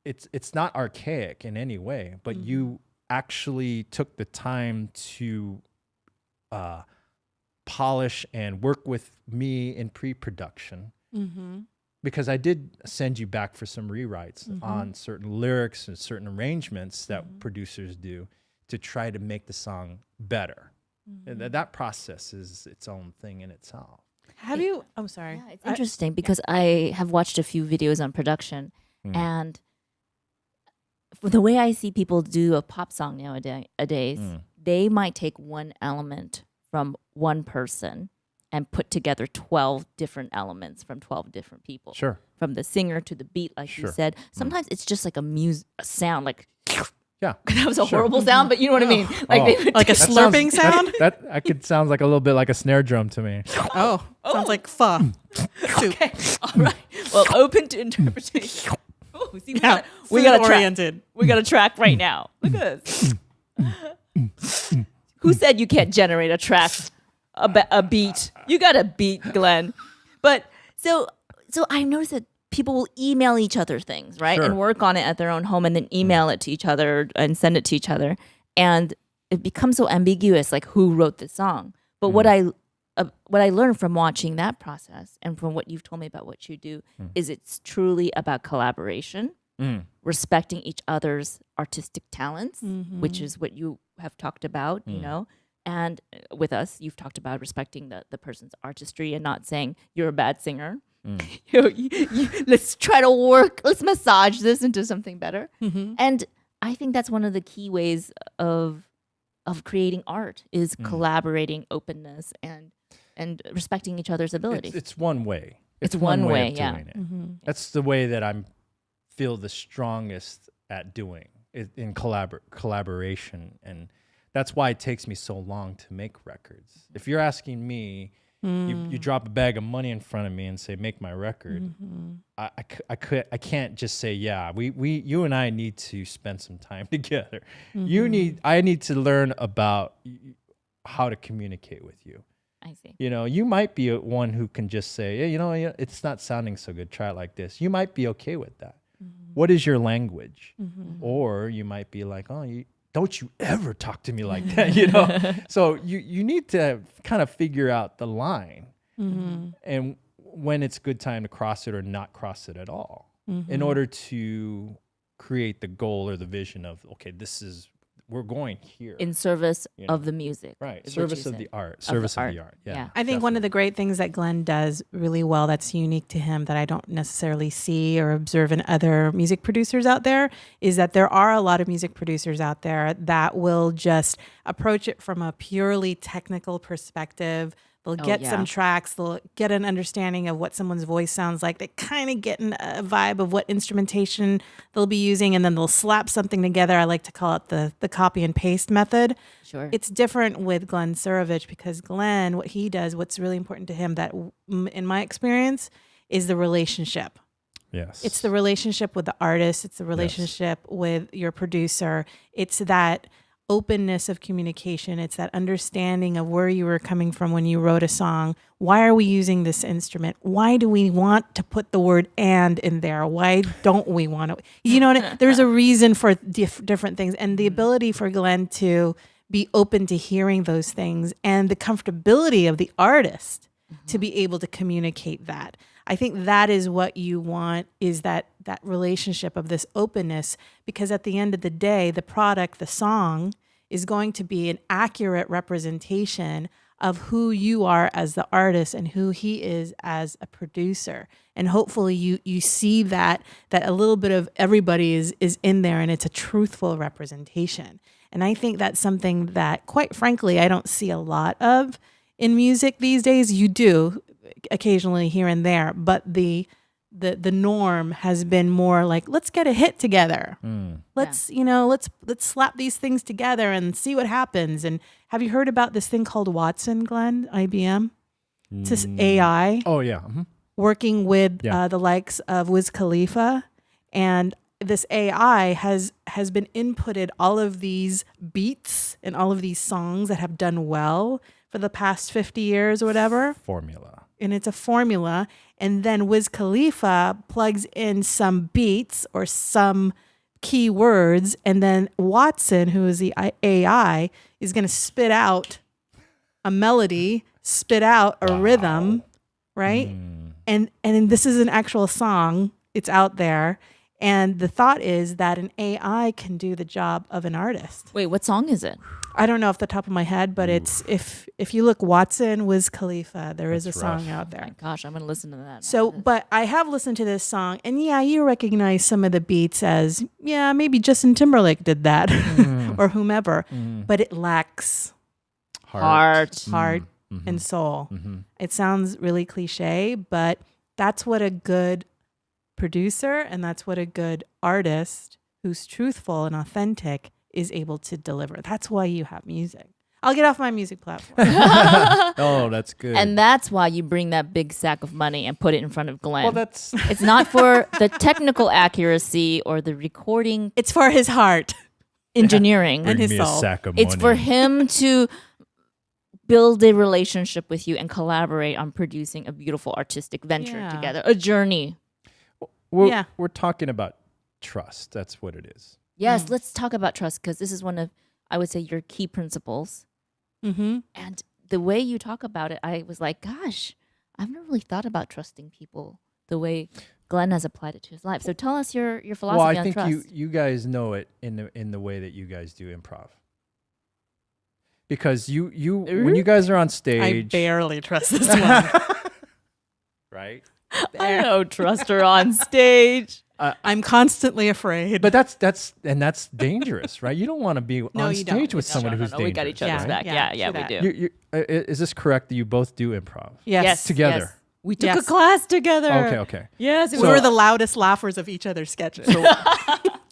it's not archaic in any way, but you actually took the time to polish and work with me in pre-production. Because I did send you back for some rewrites on certain lyrics and certain arrangements that producers do to try to make the song better. And that process is its own thing in itself. Have you? I'm sorry. Yeah, it's interesting because I have watched a few videos on production, and the way I see people do a pop song nowadays, they might take one element from one person and put together 12 different elements from 12 different people. Sure. From the singer to the beat, like you said. Sometimes it's just like a sound, like yeah, that was a horrible sound, but you know what I mean. Like they would Like a slurping sound. That could sounds like a little bit like a snare drum to me. Oh, sounds like pho. Okay, all right. Well, open to interpretation. Oh, see, Yeah, we got a track. oriented. We got a track right now. Look at this. Who said you can't generate a track, a beat? You got a beat, Glenn. But so I noticed that people will email each other things, right? Sure. And work on it at their own home and then email it to each other and send it to each other. And it becomes so ambiguous, like who wrote the song. But what I learned from watching that process and from what you've told me about what you do is it's truly about collaboration, respecting each other's artistic talents, which is what you have talked about, you know. And with us, you've talked about respecting the person's artistry and not saying you're a bad singer. Let's try to let's massage this into something better. And I think that's one of the key ways of creating art is collaborating, openness, and respecting each other's abilities. It's one way. It's one way, of yeah. doing it. That's the way that I feel the strongest at doing it, in collaboration, and that's why it takes me so long to make records. If you're asking me, you drop a bag of money in front of me and say, make my record. I can't just say, yeah, you and I need to spend some time together. I need to learn about how to communicate with you. I see. You know, you might be one who can just say, hey, you know, it's not sounding so good. Try it like this. You might be okay with that. What is your language? Or you might be like, oh, don't you ever talk to me like that, you know? So you need to kind of figure out the line and when it's a good time to cross it or not cross it at all in order to create the goal or the vision of, okay, we're going here. In service of the music. Right. is what Service you of the said. art. Service of the art. Yeah. I think one of the great things that Glenn does really well that's unique to him that I don't necessarily see or observe in other music producers out there is that there are a lot of music producers out there that will just approach it from a purely technical perspective. They'll get some tracks, they'll get an understanding of what someone's voice sounds like. They kind of get a vibe of what instrumentation they'll be using, and then they'll slap something together. I like to call it the copy and paste method. Sure. It's different with Glenn Suravech because Glenn, what he does, what's really important to him that in my experience is the relationship. Yes. It's the relationship with the artist. It's the relationship with your producer. It's that openness of communication. It's that understanding of where you were coming from when you wrote a song. Why are we using this instrument? Why do we want to put the word "and" in there? Why don't we want to? You know what I mean? There's a reason for different things. And the ability for Glenn to be open to hearing those things and the comfortability of the artist to be able to communicate that. I think that is what you want, is that relationship of this openness, because at the end of the day, the product, the song, is going to be an accurate representation of who you are as the artist and who he is as a producer. And hopefully you see that a little bit of everybody is in there and it's a truthful representation. And I think that's something that, quite frankly, I don't see a lot of in music these days. You do occasionally here and there, but the norm has been more like, let's get a hit together. Let's slap these things together and see what happens. And have you heard about this thing called Watson, Glenn? IBM? It's this AI. Oh yeah. Working with the likes of Wiz Khalifa, and this AI has been inputted all of these beats and all of these songs that have done well for the past 50 years or whatever. Formula. And it's a formula. And then Wiz Khalifa plugs in some beats or some keywords. And then Watson, who is the AI, is going to spit out a melody, spit out a rhythm, right? And this is an actual song. It's out there. And the thought is that an AI can do the job of an artist. Wait, what song is it? I don't know off the top of my head, but it's if you look Watson, Wiz Khalifa, there is a song out Oh there. my gosh, I'm going to listen to that. So, but I have listened to this song, and yeah, you recognize some of the beats as, yeah, maybe Justin Timberlake did that or whomever, but it lacks Heart. and soul. It sounds really cliche, but that's what a good producer and that's what a good artist who's truthful and authentic is able to deliver. That's why you have music. I'll get off my music platform. Oh, that's good. And that's why you bring that big sack of money and put it in front of Glenn. well, that's It's not for the technical accuracy or the recording It's for his heart. engineering. And bring his me a soul. sack of It's money. for him to build a relationship with you and collaborate on producing a beautiful artistic venture Yeah. together, a journey. We're talking about trust. That's what it is. Yes, let's talk about trust because this is one of, I would say, your key principles. Mm-hmm. And the way you talk about it, I was like, gosh, I've never really thought about trusting people the way Glenn has applied it to his life. So tell us your philosophy Well, I on think trust. you guys know it in the way that you guys do improv. Because you when you guys are on I stage, barely trust this one. right? I don't trust her on stage. I'm constantly afraid. But that's dangerous, right? You don't want to be on you don't. stage with someone who's dangerous. We got each other's Yeah, back. yeah, Yeah, true we that. do. Is this correct that you both do improv yes. together? Yes. We took Yes. a class together. Okay. Yes. We were the loudest laughers of each other's sketches.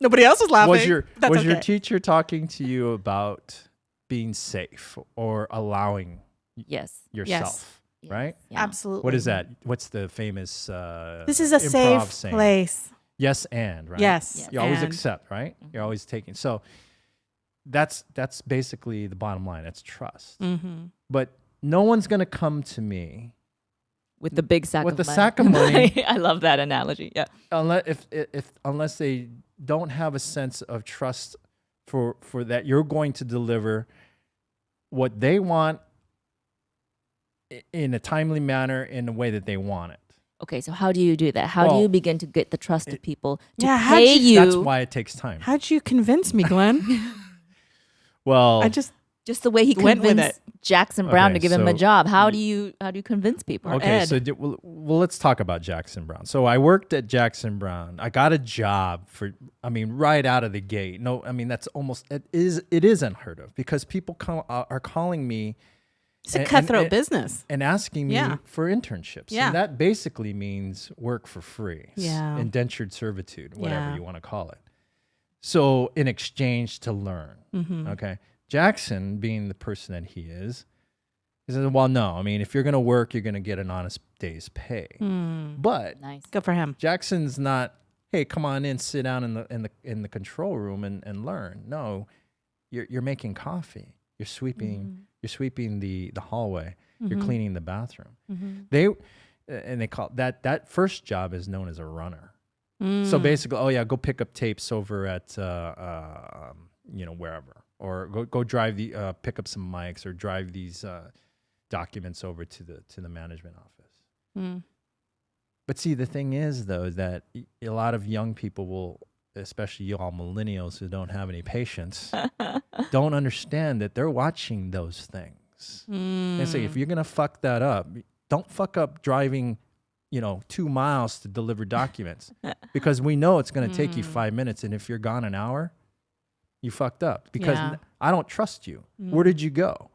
Nobody else was laughing. Was your That's your okay. teacher talking to you about being safe or allowing Yes. yourself? Yes. Right? Yeah. Absolutely. What is that? What's the famous? This is a improv safe saying? place. Yes, and right. Yes. Yes. You always and. accept, right? You're always taking. So that's basically the bottom line. That's trust. Mm-hmm. But no one's gonna come to me With the big sack with of the money. sack of money I love that analogy. Yeah. unless they don't have a sense of trust for that you're going to deliver what they want in a timely manner in the way that they want it. Okay, so how do you do that? How do Well, you begin to get the trust of people to Yeah, how'd pay you- you? That's why it takes time. How'd you convince me, Glenn? Well, Just the way he Went with convinced Jackson Brown Okay, to give him a so job. How do you convince people? okay, Ed. so let's talk about Jackson Brown. So I worked at Jackson Brown. I got a job right out of the gate. No, I mean that's almost it is unheard of because people are calling me It's a cutthroat business. and asking me Yeah. for internships. Yeah. And that basically means work for free. Yeah. Indentured servitude, whatever Yeah. you want to call it. So in exchange to learn. Mm-hmm. Okay. Jackson, being the person that he is, he says, well, no, I mean, if you're going to work, you're going to get an honest day's pay. But Nice. Good for him. Jackson's not, hey, come on in, sit down in the control room and learn. No, you're making coffee. You're sweeping the hallway. You're cleaning the bathroom. They call that first job is known as a runner. So basically, go pick up tapes over at wherever, or go drive pick up some mics or drive these documents over to the management office. But see, the thing is though that a lot of young people will, especially y'all millennials who don't have any patience, don't understand that they're watching those things. They say if you're gonna fuck that up, don't fuck up driving 2 miles to deliver documents because we know it's going to take you 5 minutes. And if you're gone an hour, you fucked up because Yeah. I don't trust you. Where did you go?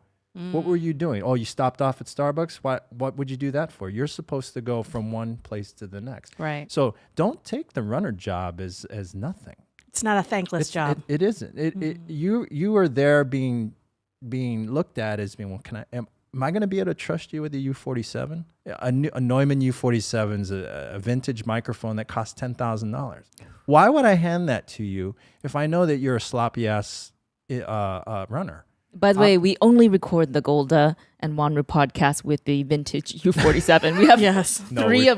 What were you doing? Oh, you stopped off at Starbucks. What would you do that for? You're supposed to go from one place to the next. Right. So don't take the runner job as nothing. It's not a thankless job. It isn't. You are there being looked at as being, well, am I going to be able to trust you with a U47? A Neumann U47 is a vintage microphone that costs $10,000. Why would I hand that to you if I know that you're a sloppy ass runner? By the way, we only record the Golda and Wanru podcast with the vintage U47. We have Yes. three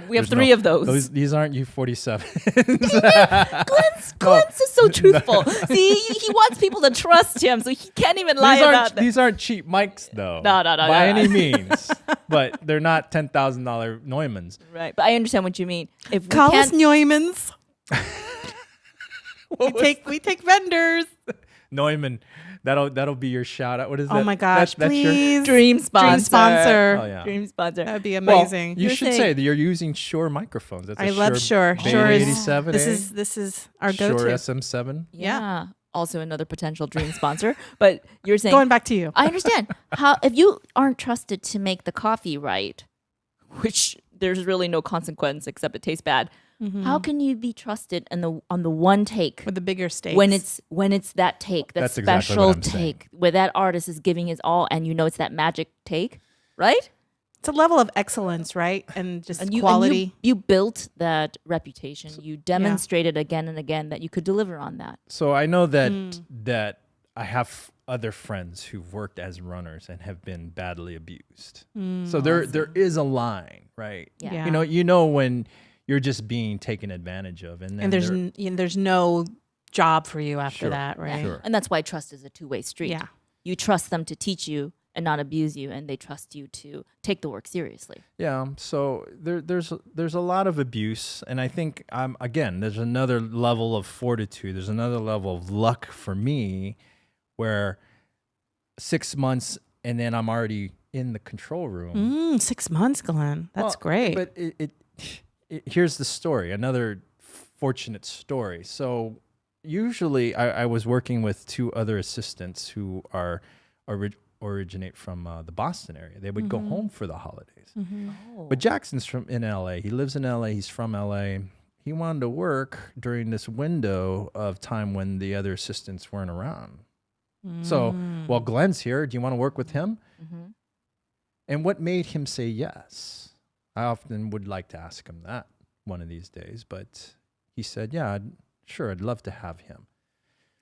of those. These aren't U47. Glenn's is so truthful. See, he wants people to trust him, so he can't even lie about that. These aren't cheap mics, though. No, by any means. But they're not $10,000 Neumanns. Right, but I understand what you mean. If we Call us can't, Neumanns. we take vendors. Neumann. That'll be your shout out. What is that? Oh my gosh, that's please. dream sponsor. Dream sponsor. Oh yeah. Dream sponsor. That'd be amazing. Well, you should saying- say that you're using Shure microphones. That's I love Shure. Bay Shure is 87. this is our Shure go-to. SM7. Yeah. Also another potential dream sponsor. But you're saying Going back to you. I understand how if you aren't trusted to make the coffee right, which there's really no consequence except it tastes bad. How can you be trusted on the one take With the bigger stakes. when it's that take, that That's exactly special what I'm saying. take where that artist is giving his all, and you know it's that magic take, right? It's a level of excellence, right? And just And quality. you built that reputation. You demonstrated again and again that you could deliver on that. So I know that I have other friends who've worked as runners and have been badly abused. So there is a line, right? Yeah. Yeah. You know when you're just being taken advantage of, and then and there's no job for you after Sure, that, right? sure. And that's why trust is a two-way street. Yeah. You trust them to teach you and not abuse you, and they trust you to take the work seriously. Yeah, so there's a lot of abuse, and I think again, there's another level of fortitude. There's another level of luck for me, where 6 months and then I'm already in the control room. 6 months, Glenn. That's Well, great. But here's the story. Another fortunate story. So usually I was working with two other assistants who originate from the Boston area. They would go home for the holidays. Oh. But Jackson's in LA. He lives in LA. He's from LA. He wanted to work during this window of time when the other assistants weren't around. So, well, Glenn's here. Do you want to work with him? And what made him say yes? I often would like to ask him that one of these days, but he said, yeah, sure, I'd love to have him.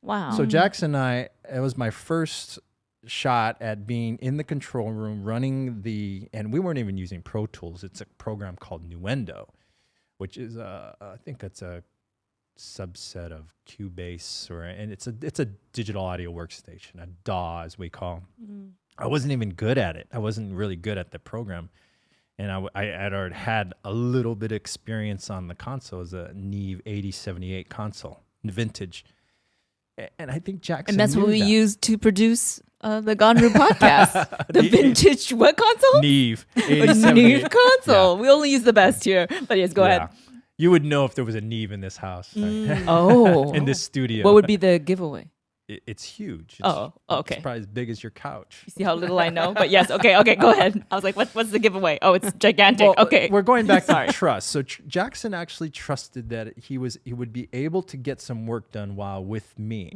Wow. So Jackson and it was my first shot at being in the control room running and we weren't even using Pro Tools. It's a program called Nuendo, which is I think it's a subset of Cubase, and it's a digital audio workstation, a DAW as we call. I wasn't even good at it. I wasn't really good at the program, and I had already had a little bit of experience on the console as a Neve 8078 console, vintage. And I think Jackson and that's what knew we that. used to produce the Ganru podcast. The vintage what console? Neve A 8078. Neve console. Yeah. We only use the best here. But yes, go ahead. Yeah. You would know if there was a Neve in this house, Oh. in this studio. What would be the giveaway? It's huge. Okay. It's probably as big as your couch. You see how little I know? But yes, okay, go ahead. I was like, what's the giveaway? Oh, it's gigantic. Well, okay. We're going back Sorry. to trust. So Jackson actually trusted that he would be able to get some work done while with me.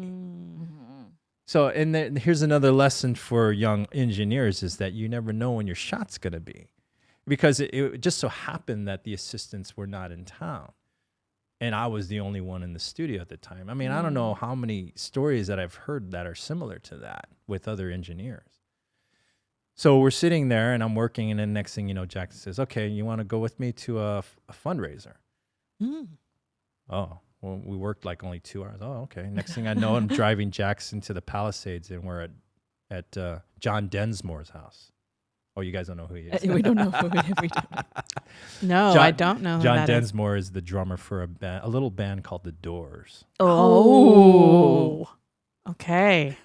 So, and then here's another lesson for young engineers is that you never know when your shot's going to be. Because it just so happened that the assistants were not in town. And I was the only one in the studio at the time. I mean, I don't know how many stories that I've heard that are similar to that with other engineers. So we're sitting there and I'm working, and then next thing you know, Jackson says, okay, you want to go with me to a fundraiser? Oh, well, we worked like only 2 hours. Oh, okay. Next thing I know, I'm driving Jackson to the Palisades, and we're at John Densmore's house. Oh, you guys don't know who he is. We don't know who we do. No, I don't know who John that is. Densmore is the drummer for a little band called The Doors. Oh. Okay.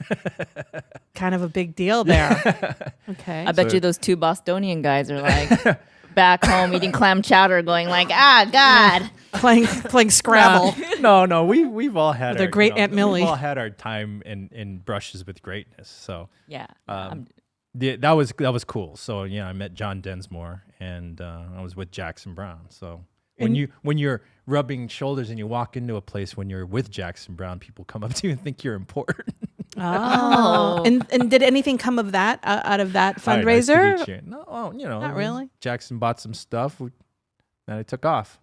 Kind of a big deal there. Okay. I bet you those two Bostonian guys are like back home eating clam chowder going like, God. Playing Scrabble. No, we've all had Their great Aunt Millie. We've all had our time in brushes with greatness. So Yeah. that was cool. So yeah, I met John Densmore, and I was with Jackson Brown. So when you're rubbing shoulders and you walk into a place when you're with Jackson Brown, people come up to you and think you're important. Oh. And did anything come of that out of that Hi, nice to fundraiser? meet you. No, Not really. Jackson bought some stuff, and I took off.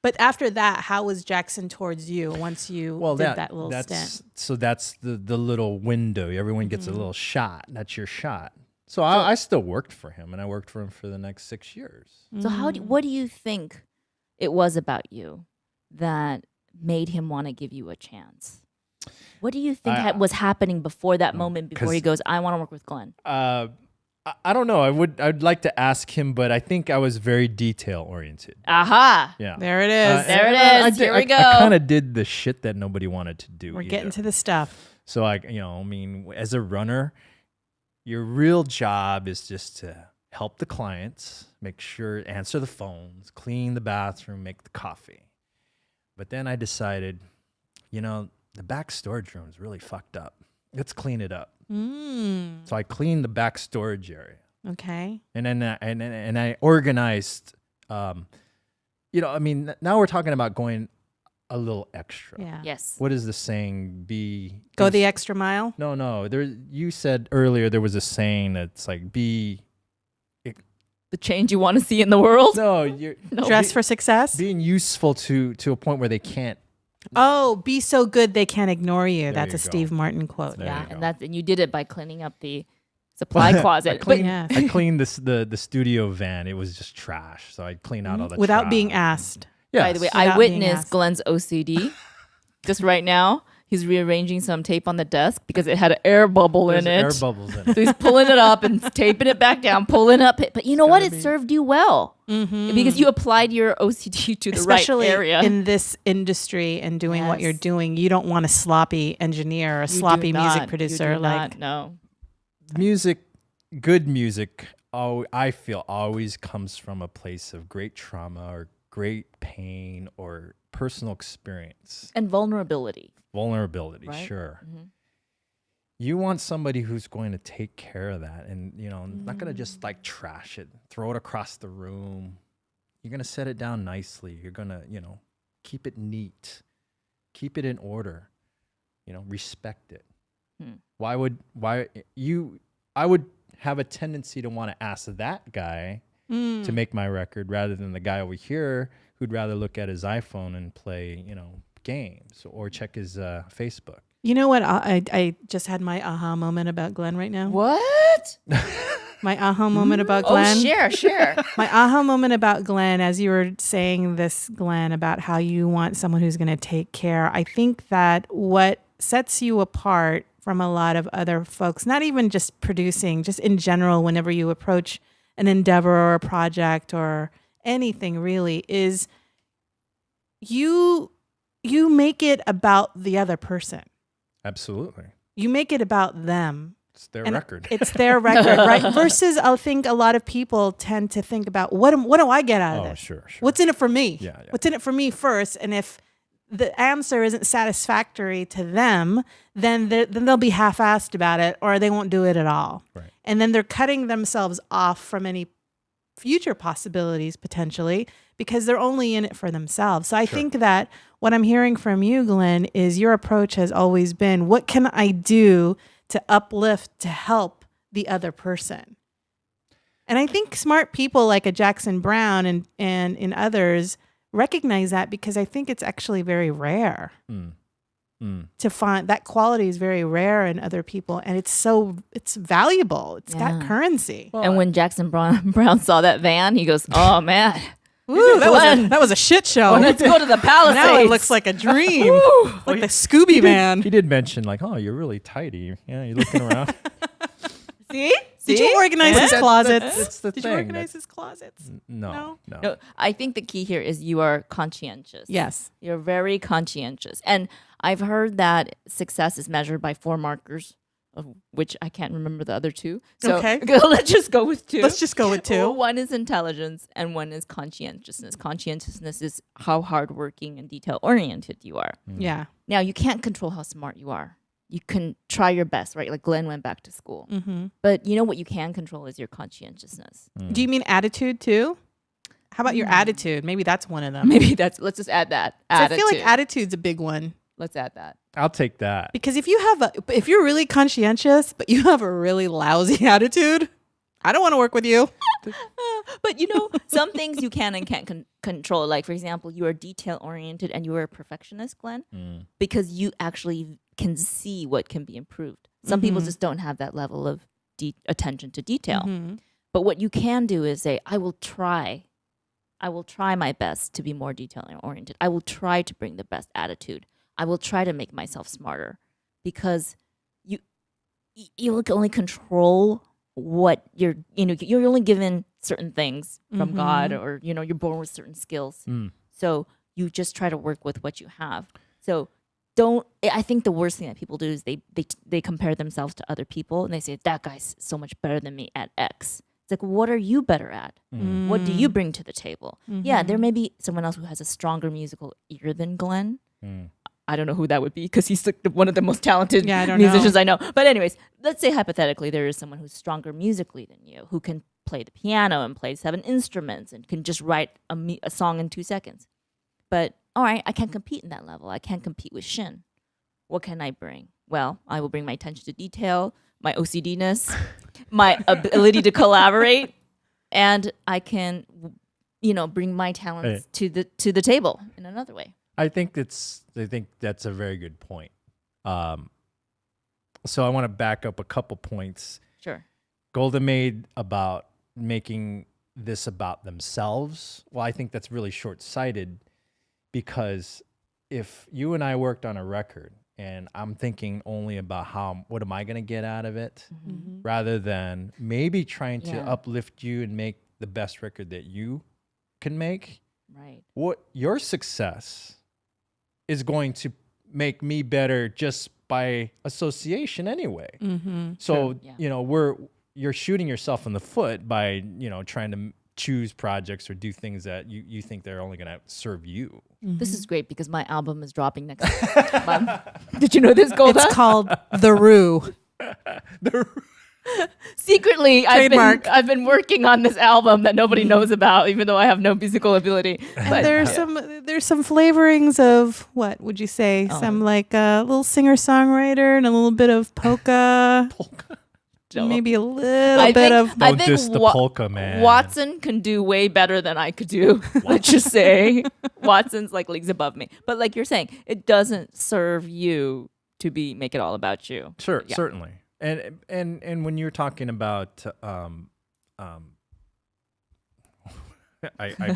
But after that, how was Jackson towards you once you did that little stint? So that's the little window. Everyone gets a little shot. That's your shot. So I still worked for him, and I worked for him for the next 6 years. So what do you think it was about you that made him want to give you a chance? What do you think was happening before that moment, before he goes, I want to work with Glenn? I don't know. I'd like to ask him, but I think I was very detail oriented. Aha. Yeah. There it is. There it is. Here we go. I kind of did the shit that nobody wanted to do. We're getting to the stuff. So as a runner, your real job is just to help the clients, make sure, answer the phones, clean the bathroom, make the coffee. But then I decided, the back storage room is really fucked up. Let's clean it up. So I cleaned the back storage area. Okay. And then I organized. Now we're talking about going a little extra. Yeah. Yes. What is the saying? Go the extra mile? No. You said earlier there was a saying that's like the change you want to see in the world? No, dress for success? Being useful to a point where they can't. Oh, be so good they can't ignore you. That's a go. Steve Martin quote. Yeah, and you did it by cleaning up the supply closet. I cleaned the studio van. It was just trash, so I cleaned out all the without trash. being asked. Yes. By the way, Without I being witnessed asked. Glenn's OCD just right now. He's rearranging some tape on the desk because it had an air bubble There's in it. air bubbles in it. So he's pulling it up and taping it back down, pulling up. But you know what? It served you well because you applied your OCD to the Especially right area. in this industry and doing what you're doing. You don't want a sloppy engineer or a sloppy music producer. You do not, no. Good music, I feel always comes from a place of great trauma or great pain or personal experience. And vulnerability. Right? Sure. Mm-hmm. You want somebody who's going to take care of that and, not going to just like trash it, throw it across the room. You're going to set it down nicely. You're going to, keep it neat, keep it in order, respect it. I would have a tendency to want to ask that guy to make my record rather than the guy over here who'd rather look at his iPhone and play, games or check his Facebook. You know what? I just had my aha moment about Glenn right now. What? My aha moment about Glenn. Oh, share. My aha moment about Glenn, as you were saying this, Glenn, about how you want someone who's going to take care. I think that what sets you apart from a lot of other folks, not even just producing, just in general, whenever you approach an endeavor or a project or anything really, is you make it about the other person. Absolutely. You make it about them. It's their record. It's their record, right? Versus I think a lot of people tend to think about what do I get out of this? Sure. What's in it for me? Yeah. What's in it for me first? And if the answer isn't satisfactory to them, then they'll be half-assed about it or they won't do it at all. Right. And then they're cutting themselves off from any future possibilities potentially because they're only in it for themselves. So I think that what I'm hearing from you, Glenn, is your approach has always been, what can I do to uplift, to help the other person? And I think smart people like a Jackson Brown and in others recognize that because I think it's actually very rare to find that quality is very rare in other people. And it's valuable. It's got currency. Well, and when Jackson Brown saw that van, he goes, oh man. Ooh, that was a shit show. Well, let's go to the Palisades. Now it looks like a dream. Like the Scooby van. He did mention like, oh, you're really tidy. Yeah, you're looking around. See? Did you organize his closets? That's the Did thing. you organize his closets? No. No, I think the key here is you are conscientious. Yes. You're very conscientious. And I've heard that success is measured by 4 markers, of which I can't remember the other 2. So okay. Let's just go with 2. Let's just go with 2. One is intelligence and one is conscientiousness. Conscientiousness is how hardworking and detail-oriented you are. Yeah. Now, you can't control how smart you are. You can try your best, right? Like Glenn went back to school. Mm-hmm. But you know what you can control is your conscientiousness. Do you mean attitude too? How about your attitude? Maybe that's one of them. Maybe let's just add that. So I feel like attitude's a big one. Let's add that. I'll take that. Because if you're really conscientious, but you have a really lousy attitude, I don't want to work with you. But you know, some things you can and can't control. Like, for example, you are detail oriented and you are a perfectionist, Glenn, because you actually can see what can be improved. Some people just don't have that level of attention to detail. But what you can do is say, I will try my best to be more detail oriented. I will try to bring the best attitude. I will try to make myself smarter, because you can only control what you're only given certain things from God, or you're born with certain skills. So you just try to work with what you have. So I think the worst thing that people do is they compare themselves to other people and they say, that guy's so much better than me at X. It's like, what are you better at? What do you bring to the table? Yeah, there may be someone else who has a stronger musical ear than Glenn. I don't know who that would be, because he's one of the most talented musicians I know. But anyways, let's say hypothetically there is someone who's stronger musically than you, who can play the piano and play 7 instruments and can just write a song in 2 seconds. But all right, I can't compete in that level. I can't compete with Shin. What can I bring? Well, I will bring my attention to detail, my OCD-ness, my ability to collaborate, and I can, bring my talents to the table in another way. I think that's a very good point. So I want to back up a couple points. Sure. Golda made about making this about themselves. Well, I think that's really short-sighted, because if you and I worked on a record and I'm thinking only about what am I going to get out of it, rather than maybe trying to uplift you and make the best record that you can make. Right. What your success is going to make me better just by association anyway. So, you're shooting yourself in the foot by, trying to choose projects or do things that you think they're only going to serve you. This is great, because my album is dropping next month. Did you know this, Golda? It's called The Rue. Secretly, I've been working on this album that nobody knows about, even though I have no musical ability. But there's some flavorings of, what would you say? Some like a little singer-songwriter and a little bit of polka. Maybe a little bit of... Don't diss the polka, man. Watson can do way better than I could do. Let's just say Watson's like leagues above me. But like you're saying, it doesn't serve you to make it all about you. Sure, certainly. And when you're talking about, I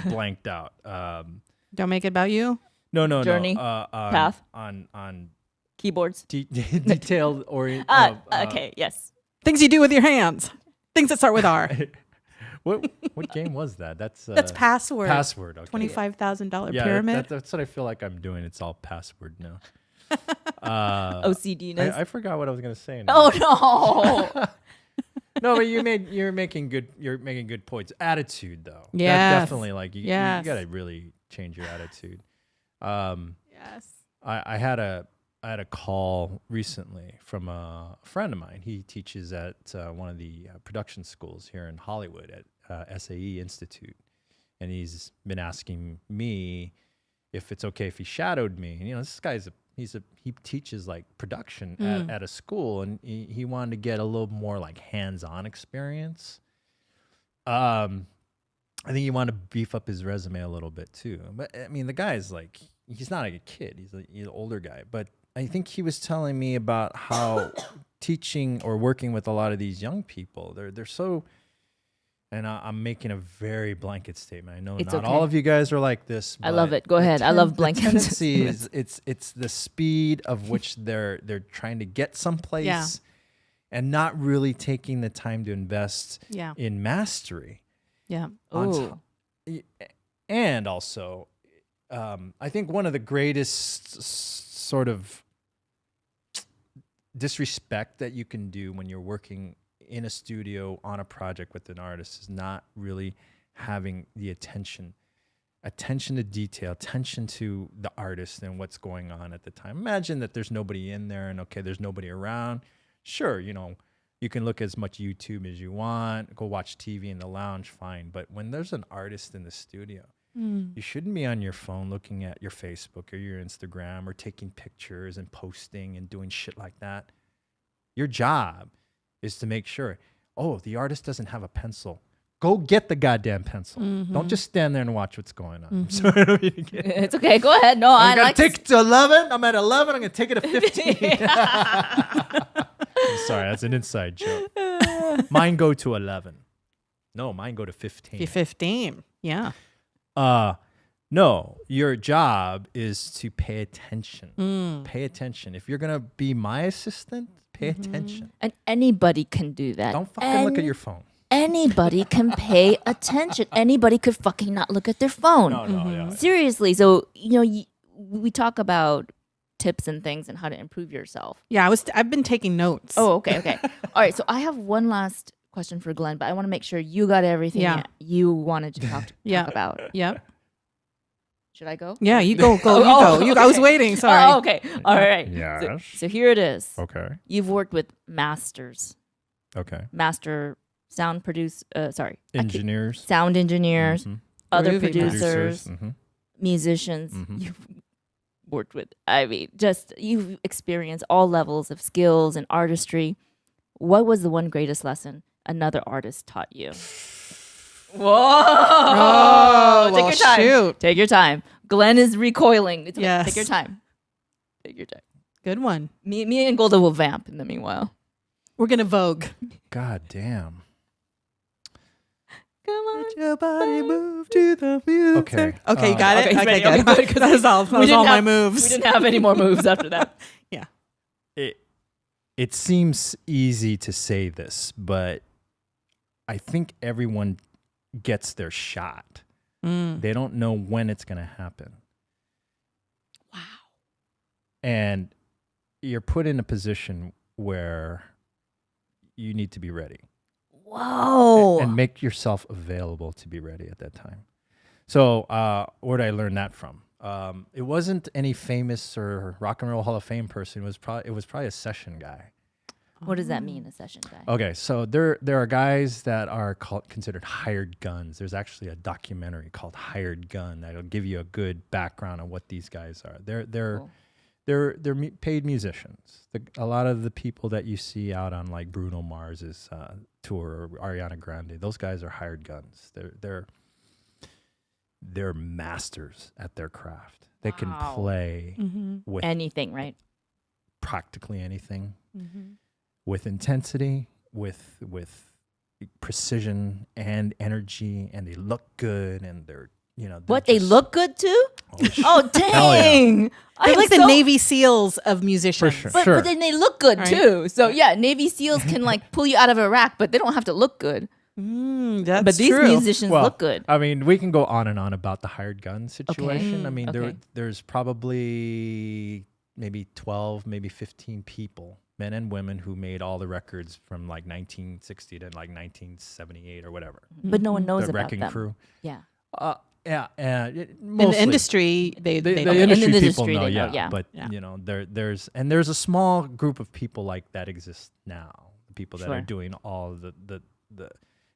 blanked out. Don't make it about you? No. Journey? Path? On keyboards? Detailed orient. Okay, yes. Things you do with your hands. Things that start with R. What game was that? That's Password. Password. Okay. $25,000 pyramid. That's what I feel like I'm doing. It's all password now. OCD-ness. I forgot what I was gonna say now. Oh no. No, but you're making good points. Attitude, though. Yeah, definitely. Like you gotta really change your attitude. Yes. I had a call recently from a friend of mine. He teaches at one of the production schools here in Hollywood at SAE Institute, and he's been asking me if it's okay if he shadowed me. And, this guy's he teaches like production at a school, and he wanted to get a little more like hands-on experience. I think he wanted to beef up his resume a little bit too. But I mean, the guy's like, he's not like a kid. He's an older guy. But I think he was telling me about how teaching or working with a lot of these young people, they're so. And I'm making a very blanket statement. I know it's not okay. all of you guys are like this. I love it. Go ahead. I love blankets. The tendency is it's the speed of which they're trying to get someplace, and not really taking the time to invest in mastery. Yeah. And also, I think one of the greatest sort of disrespect that you can do when you're working in a studio on a project with an artist is not really having the attention to detail, attention to the artist and what's going on at the time. Imagine that there's nobody in there and there's nobody around. Sure, you can look as much YouTube as you want, go watch TV in the lounge, fine. But when there's an artist in the studio, you shouldn't be on your phone looking at your Facebook or your Instagram or taking pictures and posting and doing shit like that. Your job is to make sure, the artist doesn't have a pencil. Go get the goddamn pencil. Don't just stand there and watch what's going on. I'm sorry. It's okay. Go ahead. No, I'm going to take it to 11. I'm at 11. I'm going to take it to 15. I'm sorry. That's an inside joke. Mine go to 11. No, mine go to 15. 15. Yeah. No, your job is to pay attention. Pay attention. If you're going to be my assistant, pay attention. And anybody can do that. Don't fucking look at your phone. Anybody can pay attention. Anybody could fucking not look at their phone. No, yeah. Seriously. So, we talk about tips and things and how to improve yourself. Yeah, I've been taking notes. Oh, okay. All right. So I have one last question for Glenn, but I want to make sure you got everything you wanted to talk about. Yep. Should I go? Yeah, you go. Okay. I was waiting. Sorry. Oh, okay. All right. Yes. So here it is. Okay. You've worked with masters. Okay. Master sound Engineers. sound engineers, other Groovy producers, Mhm. musicians. You've worked with, you've experienced all levels of skills and artistry. What was the one greatest lesson another artist taught you? Whoa! Oh, Take your time. shoot. Take your time. Glenn is recoiling. It's okay. Yes. Take your time. Take your time. Good one. Me and Golda will vamp in the meanwhile. We're going to Vogue. God damn. Come on. Let your body move to the music. Okay. Okay, you got Okay, it? he's Okay, ready. good. Okay, good. That was all my moves. We didn't have any more moves after that. Yeah. It seems easy to say this, but I think everyone gets their shot. They don't know when it's going to happen. Wow. And you're put in a position where you need to be ready. Whoa. And make yourself available to be ready at that time. So where did I learn that from? It wasn't any famous or Rock and Roll Hall of Fame person. It was probably a session guy. What does that mean, a session guy? Okay, so there are guys that are considered hired guns. There's actually a documentary called Hired Gun that'll give you a good background on what these guys are. They're paid musicians. A lot of the people that you see out on like Bruno Mars's tour or Ariana Grande, those guys are hired guns. They're masters at their craft. They can play with Anything, right? practically anything, with intensity, with precision and energy, and they look good, and they're They look good too? Oh, Hell yeah. dang. They're like the Navy SEALs of musicians. For sure. But then they look good Right. too. So yeah, Navy SEALs can like pull you out of a rack, but they don't have to look good. That's But these true. musicians look good. I mean, we can go on and on about the hired gun situation. I mean, Okay. there's probably maybe 12, maybe 15 people, men and women, who made all the records from like 1960 to like 1978 or whatever. But no one knows The about Wrecking them. Crew. Yeah. in the industry, they The know. industry In the people industry, know, they know, yeah. yeah. But Yeah. there's a small group of people like that exists now. The people that Sure. are doing all the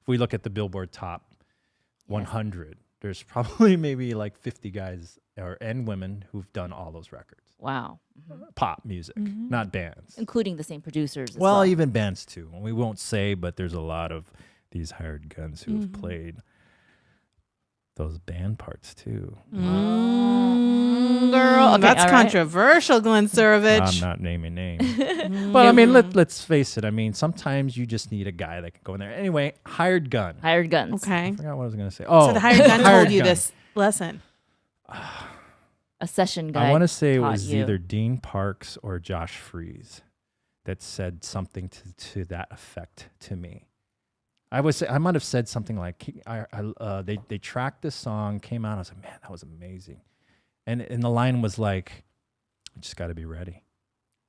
if we look at the Billboard Top 100, there's probably maybe like 50 guys and women who've done all those records. Wow. Pop music, not bands. Including the same producers as Well, well. even bands too. We won't say, but there's a lot of these hired guns who have played those band parts too. Girl. Okay, That's all right. controversial, Glenn Suravech. I'm not naming names. But I mean, let's face it. I mean, sometimes you just need a guy that can go in there. Anyway, hired gun. Hired guns. Okay. I forgot what I was going to say. Oh, So the hired gun hired told you gun. this lesson. A session guy. I want to say it taught was you. either Dean Parks or Josh Freese that said something to that effect to me. I might have said something like, they tracked this song, came out. I was like, man, that was amazing. And the line was like, you just got to be ready.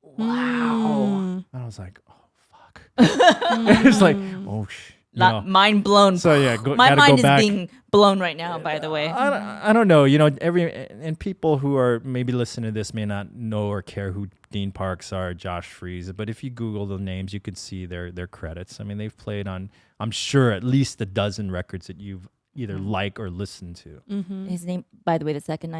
Wow. And I was like, oh, fuck. It was like, oh, Not mind blown. So yeah, My gotta mind go is back. being blown right now, by the way. I don't know. And people who are maybe listening to this may not know or care who Dean Parks are, Josh Freese. But if you Google the names, you could see their credits. I mean, they've played on, I'm sure, at least a dozen records that you've either like or listened to. His name, by the way, the second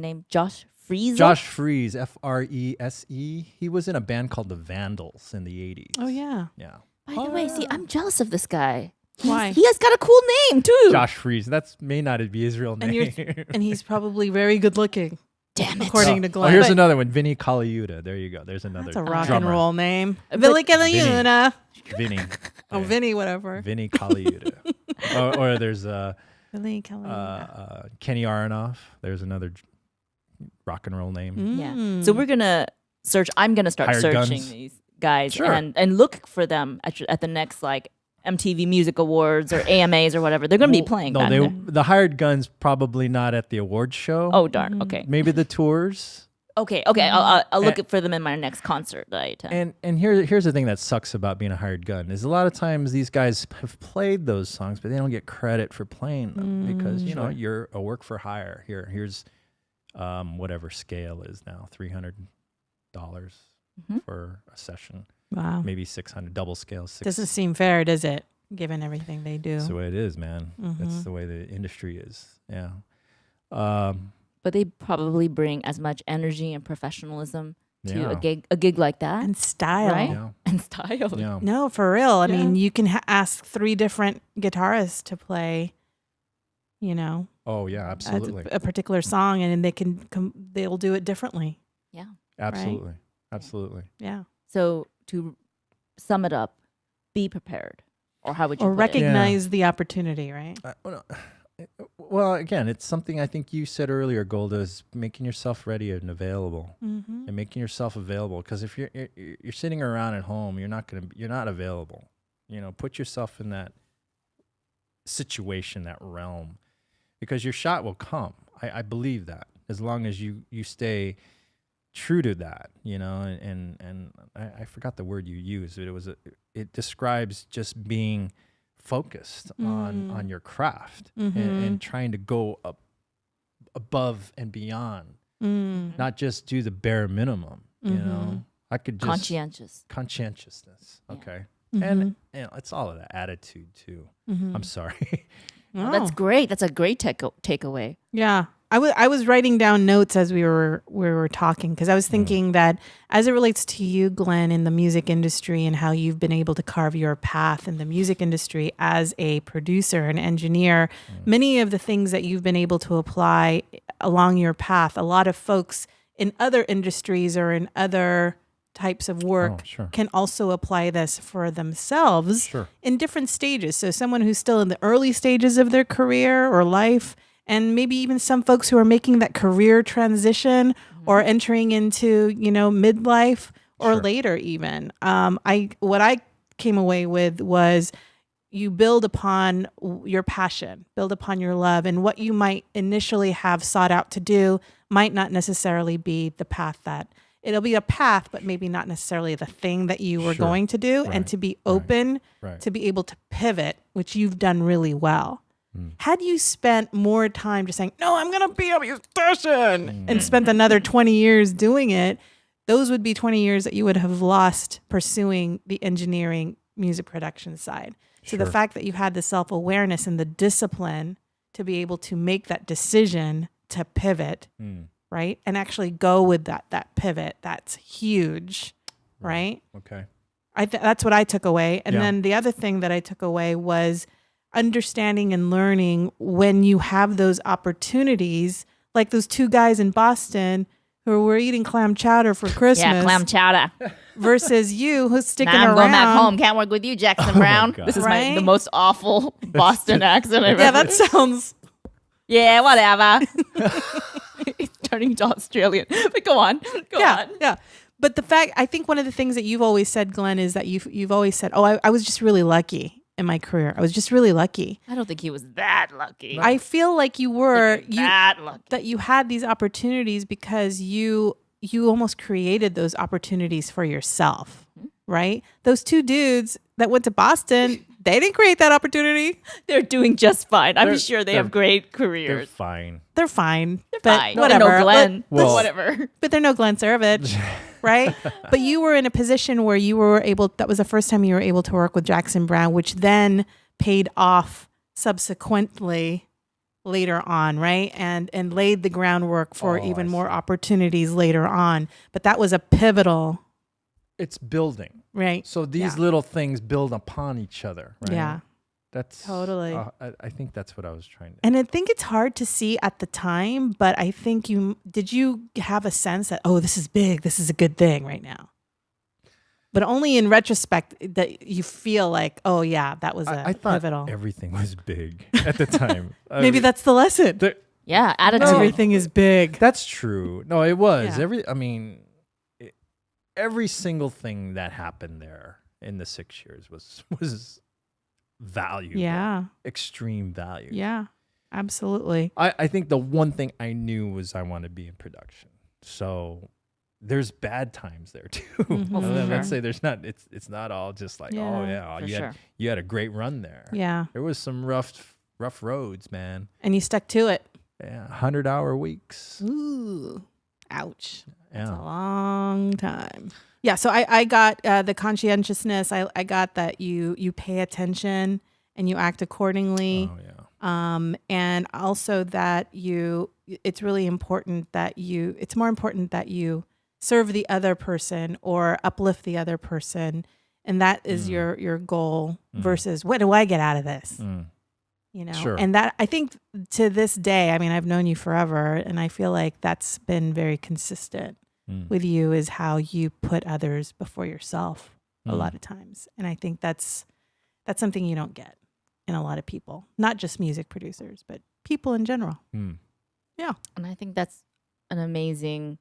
name, Josh Freese. Josh Freese, Freese. He was in a band called the Vandals in the 80s. Oh, yeah. Yeah. By the way, see, I'm jealous of this guy. Why? He has got a cool name too. Josh Freese. That may not be his real And name. and he's probably very good looking, Damn it. according to Glenn. here's But another one. Vinny Colaiuta. There you go. There's another that's a rock drummer. and roll name. But- Billy Caliuna. Vinny. Oh, Vinny, whatever. Vinny Colaiuta. or there's Billy Caliuna. Kenny Aronoff. There's another rock and roll name. Yeah. So we're gonna search. I'm gonna start Hired searching guns. these guys Sure. and look for them at the next like MTV Music Awards or AMAs or whatever. They're gonna be playing. No, back there. the hired guns probably not at the awards show. Oh darn. Okay. Maybe the tours. Okay. I'll look for them in my next concert that I attend. And here's the thing that sucks about being a hired gun is a lot of times these guys have played those songs, but they don't get credit for playing them because know you're a work for hire. Here's whatever scale is now $300 for a session, Wow. maybe 600 double scale. Doesn't seem fair, does it? Given everything they do. That's the way it is, man. That's the way the industry is. Yeah. But they probably bring as much energy and professionalism to Yeah. a gig like that, And style. right? Yeah. And style. Yeah. No, for real. I Yeah. mean, you can ask 3 different guitarists to play, Oh yeah, absolutely. a particular song, and they can they'll do it differently. Yeah. Absolutely. Absolutely. Yeah. So to sum it up, be prepared. Or how would you Or put it? recognize the opportunity, right? Well, again, it's something I think you said earlier, Golda, is making yourself ready and available, and making yourself available. Because if you're sitting around at home, you're not available. Put yourself in that situation, that realm, because your shot will come. I believe that as long as you stay true to that, and I forgot the word you used, but it describes just being focused on your craft and trying to go up above and beyond, not just do the bare minimum. I could just conscientiousness. Okay, and it's all of that attitude too. I'm sorry. Oh, that's great. That's a great takeaway. Yeah. I was writing down notes as we were talking, because I was thinking that as it relates to you, Glenn, in the music industry and how you've been able to carve your path in the music industry as a producer and engineer, many of the things that you've been able to apply along your path, a lot of folks in other industries or in other types of work can also apply this for themselves in different stages. So someone who's still in the early stages of their career or life, and maybe even some folks who are making that career transition or entering into, midlife or later even. What I came away with was you build upon your passion, build upon your love, and what you might initially have sought out to do might not necessarily be the path that it'll be a path, but maybe not necessarily the thing that you were going to do, and to be open to be able to pivot, which you've done really well. Had you spent more time just saying, no, I'm going to be a musician, and spent another 20 years doing it, those would be 20 years that you would have lost pursuing the engineering music production side. So the fact that you had the self-awareness and the discipline to be able to make that decision to pivot, right? And actually go with that pivot, that's huge, right? Okay. That's what I took away. And then the other thing that I took away was understanding and learning when you have those opportunities, like those 2 guys in Boston who were eating clam chowder for Christmas. Yeah, clam chowder. Versus you who's sticking Now I'm around. going back home. Can't work with you, Jackson Brown. God. This is Right? the most awful Boston accent I've Yeah, ever. that sounds. Yeah, whatever. It's turning to Australian. But go on. Go on. Yeah. But I think one of the things that you've always said, Glenn, is that you've always said, I was just really lucky in my career. I was just really lucky. I don't think he was that lucky. I feel like you were that lucky. that you had these opportunities because you almost created those opportunities for yourself, right? Those 2 dudes that went to Boston, they didn't create that opportunity. They're doing just fine. I'm They're- sure they they're- have great They're careers. fine. They're fine. They're but fine. Whatever. No Glenn. Well- whatever. But they're no Glenn Suravech, right? But you were in a position where you were able, that was the first time you were able to work with Jackson Brown, which then paid off subsequently later on, right? And laid the groundwork for even more opportunities later on. But that was a pivotal, It's building. right? So these little things build upon each other, right? Yeah. That's Totally. I think that's what I was trying to. And I think it's hard to see at the time, but I think did you have a sense that, oh, this is big, this is a good thing right now? But only in retrospect that you feel like, oh yeah, that was I thought pivotal. everything was big at the time. Maybe that's the lesson. Yeah, attitude. Everything is big. That's true. No, it was Yeah. every single thing that happened there in the 6 years was valuable. Yeah. Extreme value. Yeah. Absolutely. I think the one thing I knew was I wanted to be in production. So there's bad times there too. Mhm. Oh, for Let's sure. say there's not. It's not all just like, oh yeah, For you sure. had you had a great run there. Yeah. There was some rough roads, man. And you stuck to it. Yeah, 100-hour weeks. Ooh. Ouch. That's a Yeah. long time. Yeah. So I got the conscientiousness. I got that you pay attention and you act accordingly. Oh yeah. And also that it's really important that it's more important that you serve the other person or uplift the other person. And that is your goal versus what do I get out of this? You know, Sure. and that I think to this day, I mean, I've known you forever and I feel like that's been very consistent with you is how you put others before yourself a lot of times. And I think that's something you don't get in a lot of people, not just music producers, but people in general. Yeah. And I think that's an amazing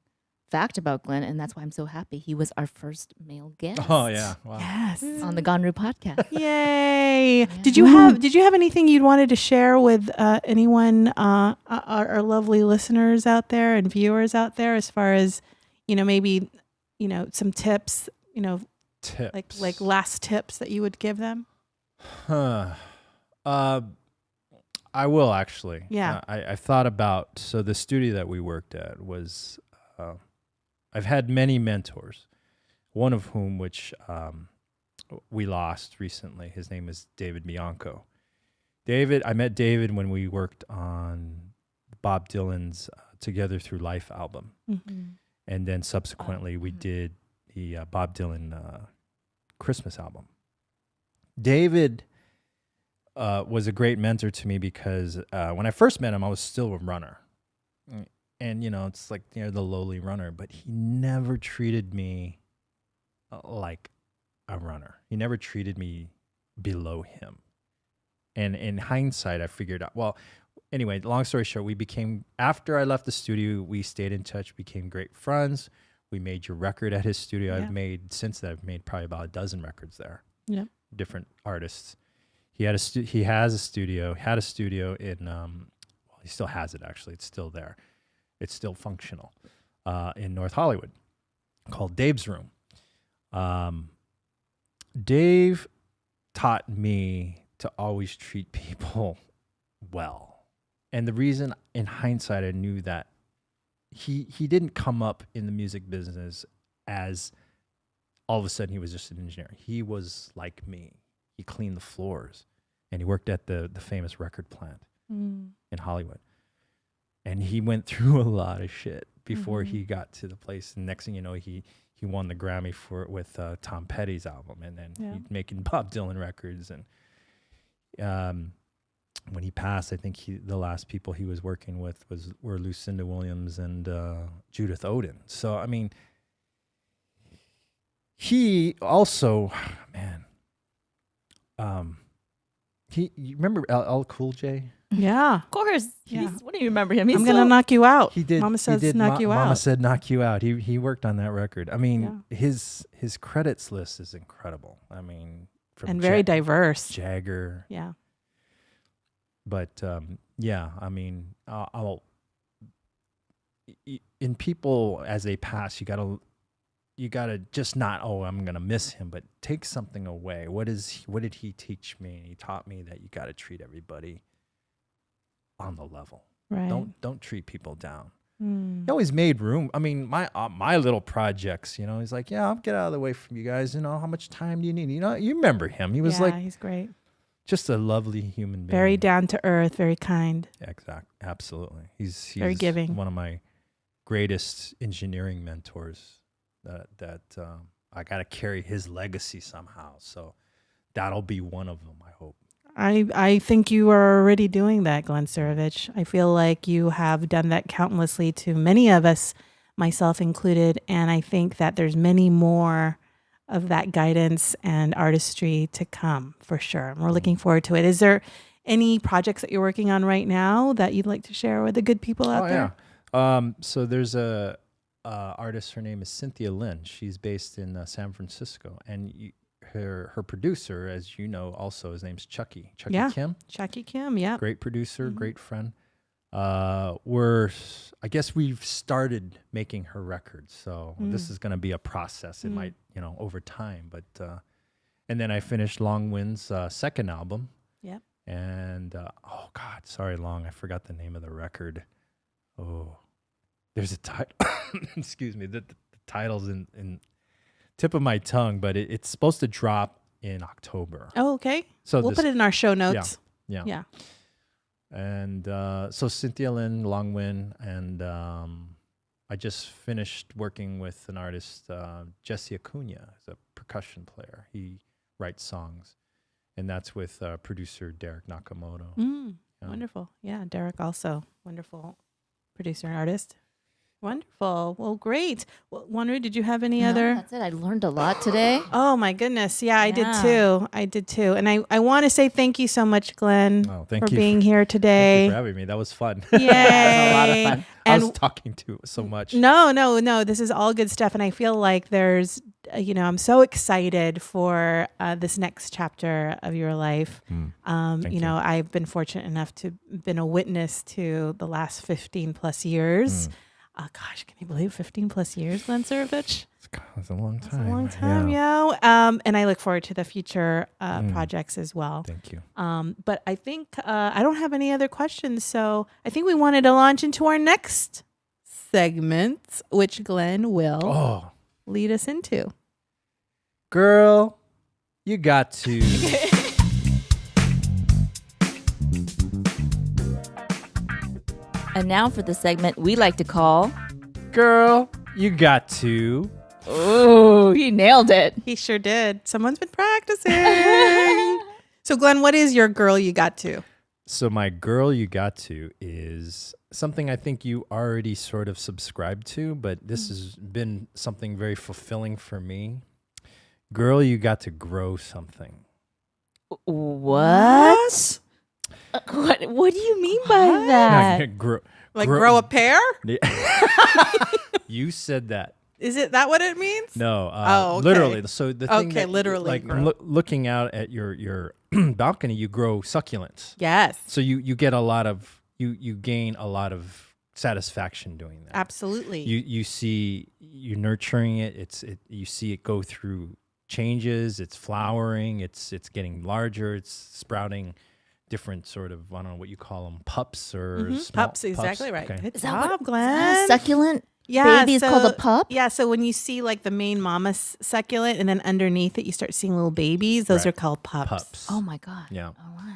fact about Glenn, and that's why I'm so happy he was our first male guest. Oh yeah. Wow. Yes. On the Ganru podcast. Yay. Did you have anything you'd wanted to share with anyone, our lovely listeners out there and viewers out there, as far as, maybe, some tips, Tips. like last tips that you would give them? I will actually. Yeah. I thought about, so the studio that we worked at was, I've had many mentors, one of whom which we lost recently. His name is David Bianco. I met David when we worked on Bob Dylan's Together Through Life album. And then subsequently we did the Bob Dylan Christmas album. David was a great mentor to me because when I first met him, I was still a runner. And, it's like, the lowly runner, but he never treated me like a runner. He never treated me below him. And in hindsight, I figured out, well, anyway, long story short, after I left the studio, we stayed in touch, became great friends. We made your record at his studio. Yeah. Since then, I've made probably about a dozen records there. Yeah. Different artists. He had a studio in, well, he still has it actually. It's still there. It's still functional in North Hollywood called Dave's Room. Dave taught me to always treat people well. And the reason in hindsight I knew that he didn't come up in the music business as all of a sudden he was just an engineer. He was like me. He cleaned the floors and he worked at the famous record plant in Hollywood. And he went through a lot of shit before he got to the place. And next thing you know, he won the Grammy with Tom Petty's album, and then he's making Bob Dylan records. And when he passed, I think the last people he was working with were Lucinda Williams and Judith Odin. So I mean, he also, man, you remember LL Cool J? Yeah. Of course. Yeah. What do you remember him? I'm going to knock you out. He did. Mama says he did knock you out. Mama said knock you out. He worked on that record. I mean, his credits list is incredible. I mean, and very diverse. Jagger. Yeah. But I mean, in people as they pass, you gotta just not, I'm gonna miss him, but take something away. What did he teach me? He taught me that you gotta treat everybody on the level. Right. Don't treat people down. He always made room. I mean, my little projects, he's like, I'll get out of the way from you guys. How much time do you need? You remember him. He was he's great. Just a lovely human being. Very down to earth, very kind. Exactly. Absolutely. He's very giving. One of my greatest engineering mentors that I got to carry his legacy somehow. So that'll be one of them, I hope. I think you are already doing that, Glenn Suravech. I feel like you have done that countlessly to many of us, myself included, and I think that there's many more of that guidance and artistry to come for sure. And we're looking forward to it. Is there any projects that you're working on right now that you'd like to share with the good people out there? So there's a artist. Her name is Cynthia Lynn. She's based in San Francisco, and her producer, as you know, also his name's Chucky Kim. Chucky Kim, yeah. Great producer, great friend. I guess we've started making her records, so this is going to be a process. It might, over time, but and then I finished Long Wind's second album. Yep. And oh God, sorry, Long, I forgot the name of the record. Oh, there's a title. Excuse me, the title's in tip of my tongue, but it's supposed to drop in October. Oh, okay. So we'll put it in our show notes. Yeah. And so Cynthia Lynn, Long Wind, and I just finished working with an artist, Jesse Acuna, who's a percussion player. He writes songs, and that's with producer Derek Nakamoto. Wonderful. Yeah, Derek also wonderful producer and artist. Wonderful. Well, great. Well, Wanru, did you have any other? That's it. I learned a lot today. Oh my goodness. Yeah, I did too. And I want to say thank you so much, Glenn, for being here today. Thank you for having me. That was fun. Yay. That was a lot of fun. I was talking to so much. No. This is all good stuff. And I feel like there's, I'm so excited for this next chapter of your life. Thank you. I've been fortunate enough to been a witness to the last 15 plus years. Gosh, can you believe 15 plus years, Glenn Suravech? It's a long time. It's a long time, yeah. And I look forward to the future projects as well. Thank you. But I think I don't have any other questions. So I think we wanted to launch into our next segment, which Glenn will lead us into. Girl, you got to. And now for the segment we like to call Girl, you got to. Oh, he nailed it. He sure did. Someone's been practicing. So, Glenn, what is your girl you got to? So my girl you got to is something I think you already sort of subscribed to, but this has been something very fulfilling for me. Girl, you got to grow something. What? What do you mean by that? Grow a pear? You said that. Is it that what it means? No. Okay. Literally. So the thing that, literally. like looking out at your balcony, you grow succulents. Yes. So you get a lot of you gain a lot of satisfaction doing that. Absolutely. You see you're nurturing it. You see it go through changes. It's flowering. It's getting larger. It's sprouting different sort of, I don't know what you call them, pups or small pups. Exactly right. Okay. Good Is job, that Glenn. a succulent Yeah, baby is called a pup? Yeah, so when you see like the main mama succulent and then underneath it you start seeing little babies, those are called pups. Oh my God. Yeah. Oh wow.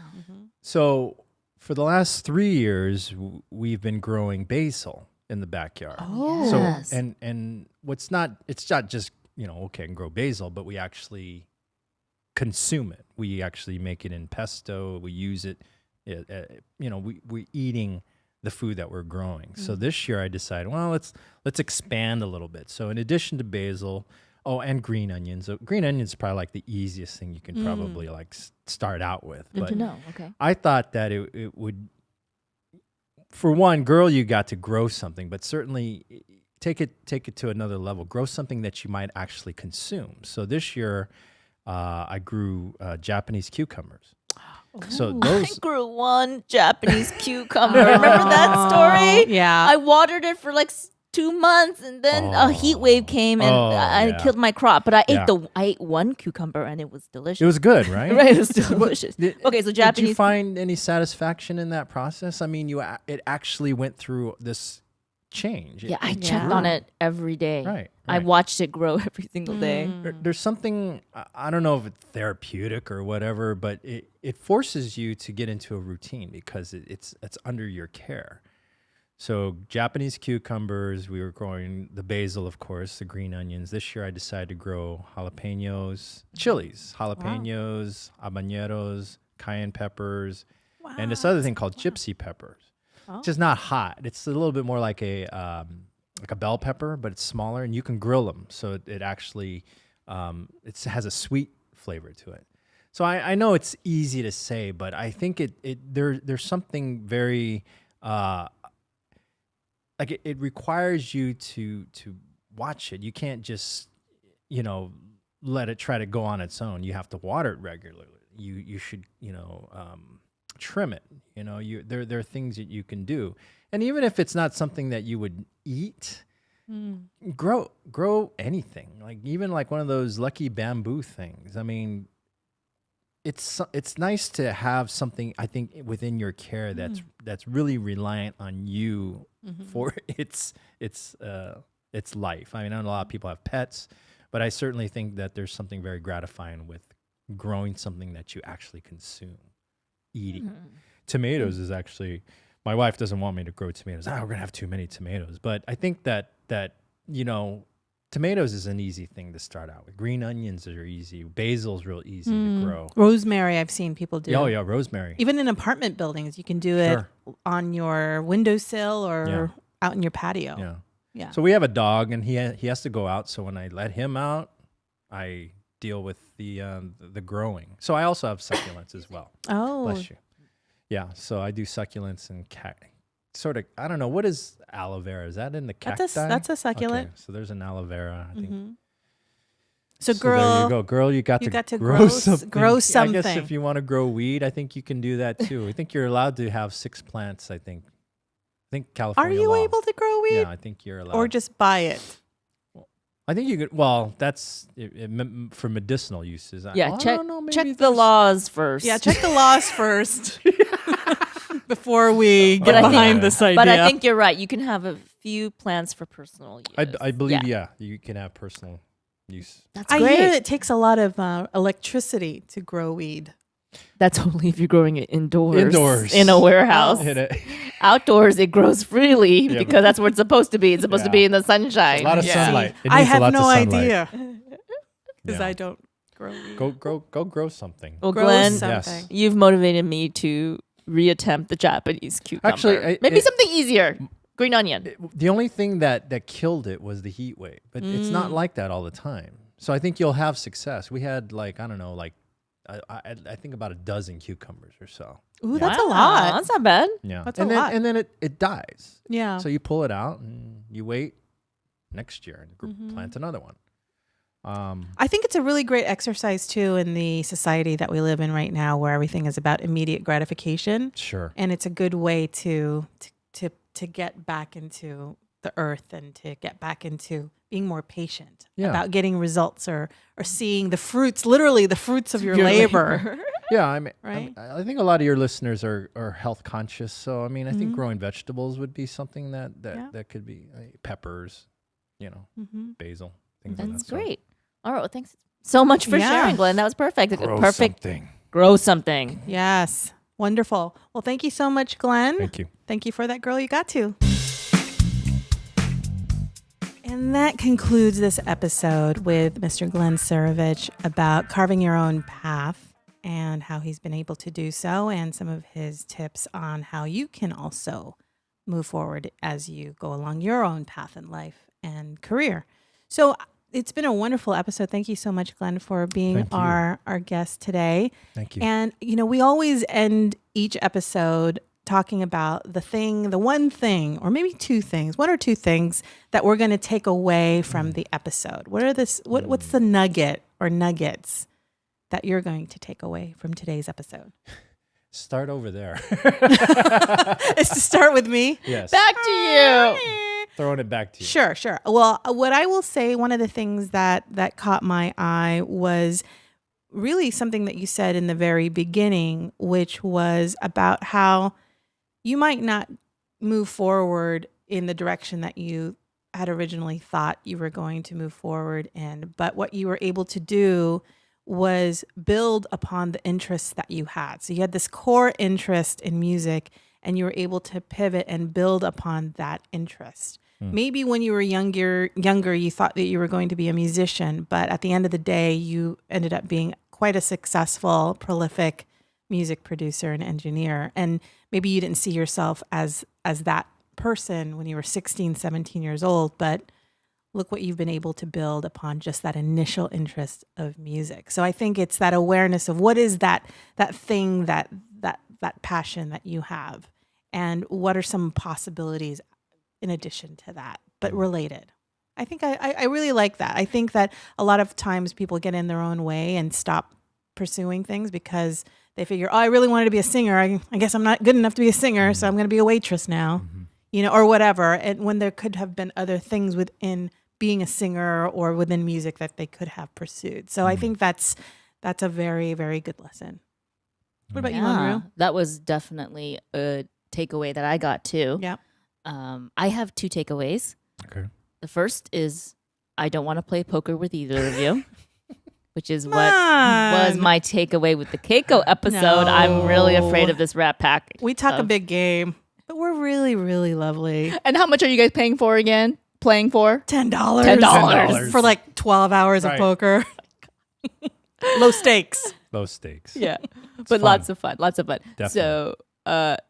So for the last 3 years, we've been growing basil in the backyard. Oh. So Yes. and it's not just, okay, I can grow basil, but we actually consume it. We actually make it in pesto. We use it. We're eating the food that we're growing. So this year I decided, well, let's expand a little bit. So in addition to basil, and green onions. So green onions is probably like the easiest thing you can probably start out with. Good to know. Okay. I thought that it would, for one, girl, you got to grow something, but certainly take it to another level. Grow something that you might actually consume. So this year, I grew Japanese cucumbers. So I grew one Japanese cucumber. Remember that story? Yeah. I watered it for like 2 months, and then a heat wave came and I killed my crop. But I ate one cucumber, and it was delicious. It was good, right? Right, it was delicious. Okay, so Japanese. Did you find any satisfaction in that process? I mean, it actually went through this change. Yeah, I checked on it every day. Right. I watched it grow every single day. There's something, I don't know if it's therapeutic or whatever, but it forces you to get into a routine because it's under your care. So Japanese cucumbers, we were growing the basil, of course, the green onions. This year I decided to grow jalapenos, chilies, habaneros, cayenne peppers, Wow. and this other thing called gypsy peppers, which is not hot. It's a little bit more like a bell pepper, but it's smaller, and you can grill them. So it actually it has a sweet flavor to it. So I know it's easy to say, but I think there's something very like it requires you to watch it. You can't just let it try to go on its own. You have to water it regularly. You should trim it. There are things that you can do, and even if it's not something that you would eat, grow anything. Like even like one of those lucky bamboo things. I mean, it's nice to have something, I think, within your care that's really reliant on you for its life. I mean, I know a lot of people have pets, but I certainly think that there's something very gratifying with growing something that you actually consume, eating. Tomatoes is actually, my wife doesn't want me to grow tomatoes. We're gonna have too many tomatoes, but I think that tomatoes is an easy thing to start out with. Green onions are easy. Basil's real easy to grow. Rosemary, I've seen people do. Oh yeah, rosemary. Even in apartment buildings, you can do it on your windowsill or out in your patio. Yeah. Yeah. So we have a dog, and he has to go out. So when I let him out, I deal with the growing. So I also have succulents as well. Oh. Bless you. Yeah. So I do succulents and sort of, I don't know, what is aloe vera? Is that in the cacti? That's a succulent. Okay, so there's an aloe vera, I think. So there you go. Girl, you got to grow something. Grow something. I guess if you want to grow weed, I think you can do that too. I think you're allowed to have 6 plants, I think. California Are you law. able to grow weed? Yeah, I think you're allowed. Or just buy it? I think you could. Well, that's for medicinal uses. Yeah, I don't know, maybe check the there's- laws first. Yeah, check the laws first before we But get I think- behind this idea. But I think you're right. You can have a few plants for personal use. I believe, you can have personal use. That's I great. hear it takes a lot of electricity to grow weed. That's only if you're growing it indoors. Indoors. In a warehouse. Hit it. Outdoors, it grows freely Yeah, because that's where it's supposed to be. It's supposed to be in the sunshine. A lot of Yeah. sunlight. It I needs have lots no of sunlight. idea because Yeah. I don't grow weed. Go grow something. Well, Grow Glenn, something. you've motivated me to reattempt the Japanese cucumber. Actually, maybe something easier. Green onion. The only thing that killed it was the heat wave, but it's not like that all the time. So I think you'll have success. We had I think about a dozen cucumbers or so. Ooh, that's a Wow, lot. That's not bad. Yeah, That's and a then lot. and then it dies. Yeah. So you pull it out and you wait next year and plant another one. I think it's a really great exercise too in the society that we live in right now, where everything is about immediate gratification, Sure. and it's a good way to get back into the earth and to get back into being more patient about getting results or seeing the fruits, literally the fruits of your labor. Yeah, I mean, Right? I think a lot of your listeners are health conscious. So I mean, I think growing vegetables would be something that could be peppers, basil, things like that. That's great. All right. Well, thanks so much for sharing, Glenn. That was perfect. Perfect. Something. Grow something. Yes. Wonderful. Well, thank you so much, Glenn. Thank you. Thank you for that girl you got to. And that concludes this episode with Mr. Glenn Suravech about carving your own path and how he's been able to do so, and some of his tips on how you can also move forward as you go along your own path in life and career. So it's been a wonderful episode. Thank you so much, Glenn, for being our guest today. Thank you. And, we always end each episode talking about the one thing, or maybe one or two things that we're going to take away from the episode. What's the nugget or nuggets that you're going to take away from today's episode? Start over there. It's to start with me. Yes. Back to you. Throwing it back to you. Sure. Well, what I will say, one of the things that caught my eye was really something that you said in the very beginning, which was about how you might not move forward in the direction that you had originally thought you were going to move forward in. But what you were able to do was build upon the interests that you had. So you had this core interest in music, and you were able to pivot and build upon that interest. Maybe when you were younger, you thought that you were going to be a musician, but at the end of the day, you ended up being quite a successful, prolific music producer and engineer, and maybe you didn't see yourself as that person when you were 16, 17 years old, but look what you've been able to build upon just that initial interest of music. So I think it's that awareness of what is that thing, that passion that you have, and what are some possibilities in addition to that, but related. I think I really like that. I think that a lot of times people get in their own way and stop pursuing things because they figure, oh, I really wanted to be a singer. I guess I'm not good enough to be a singer, so I'm going to be a waitress now, or whatever. And when there could have been other things within being a singer or within music that they could have pursued. So I think that's a very, very good lesson. What about you, Ganru? That was definitely a takeaway that I got too. Yeah. I have 2 takeaways. Okay. The first is I don't want to play poker with either of you, which is what was my takeaway with the Keiko episode. No. I'm really afraid of this Rat Pack. We talk a big game, but we're really, really lovely. And how much are you guys paying for again? Playing for? $10. $10. For like 12 hours of poker. Low stakes. Low stakes. Yeah. But fun. lots of fun. Definitely. So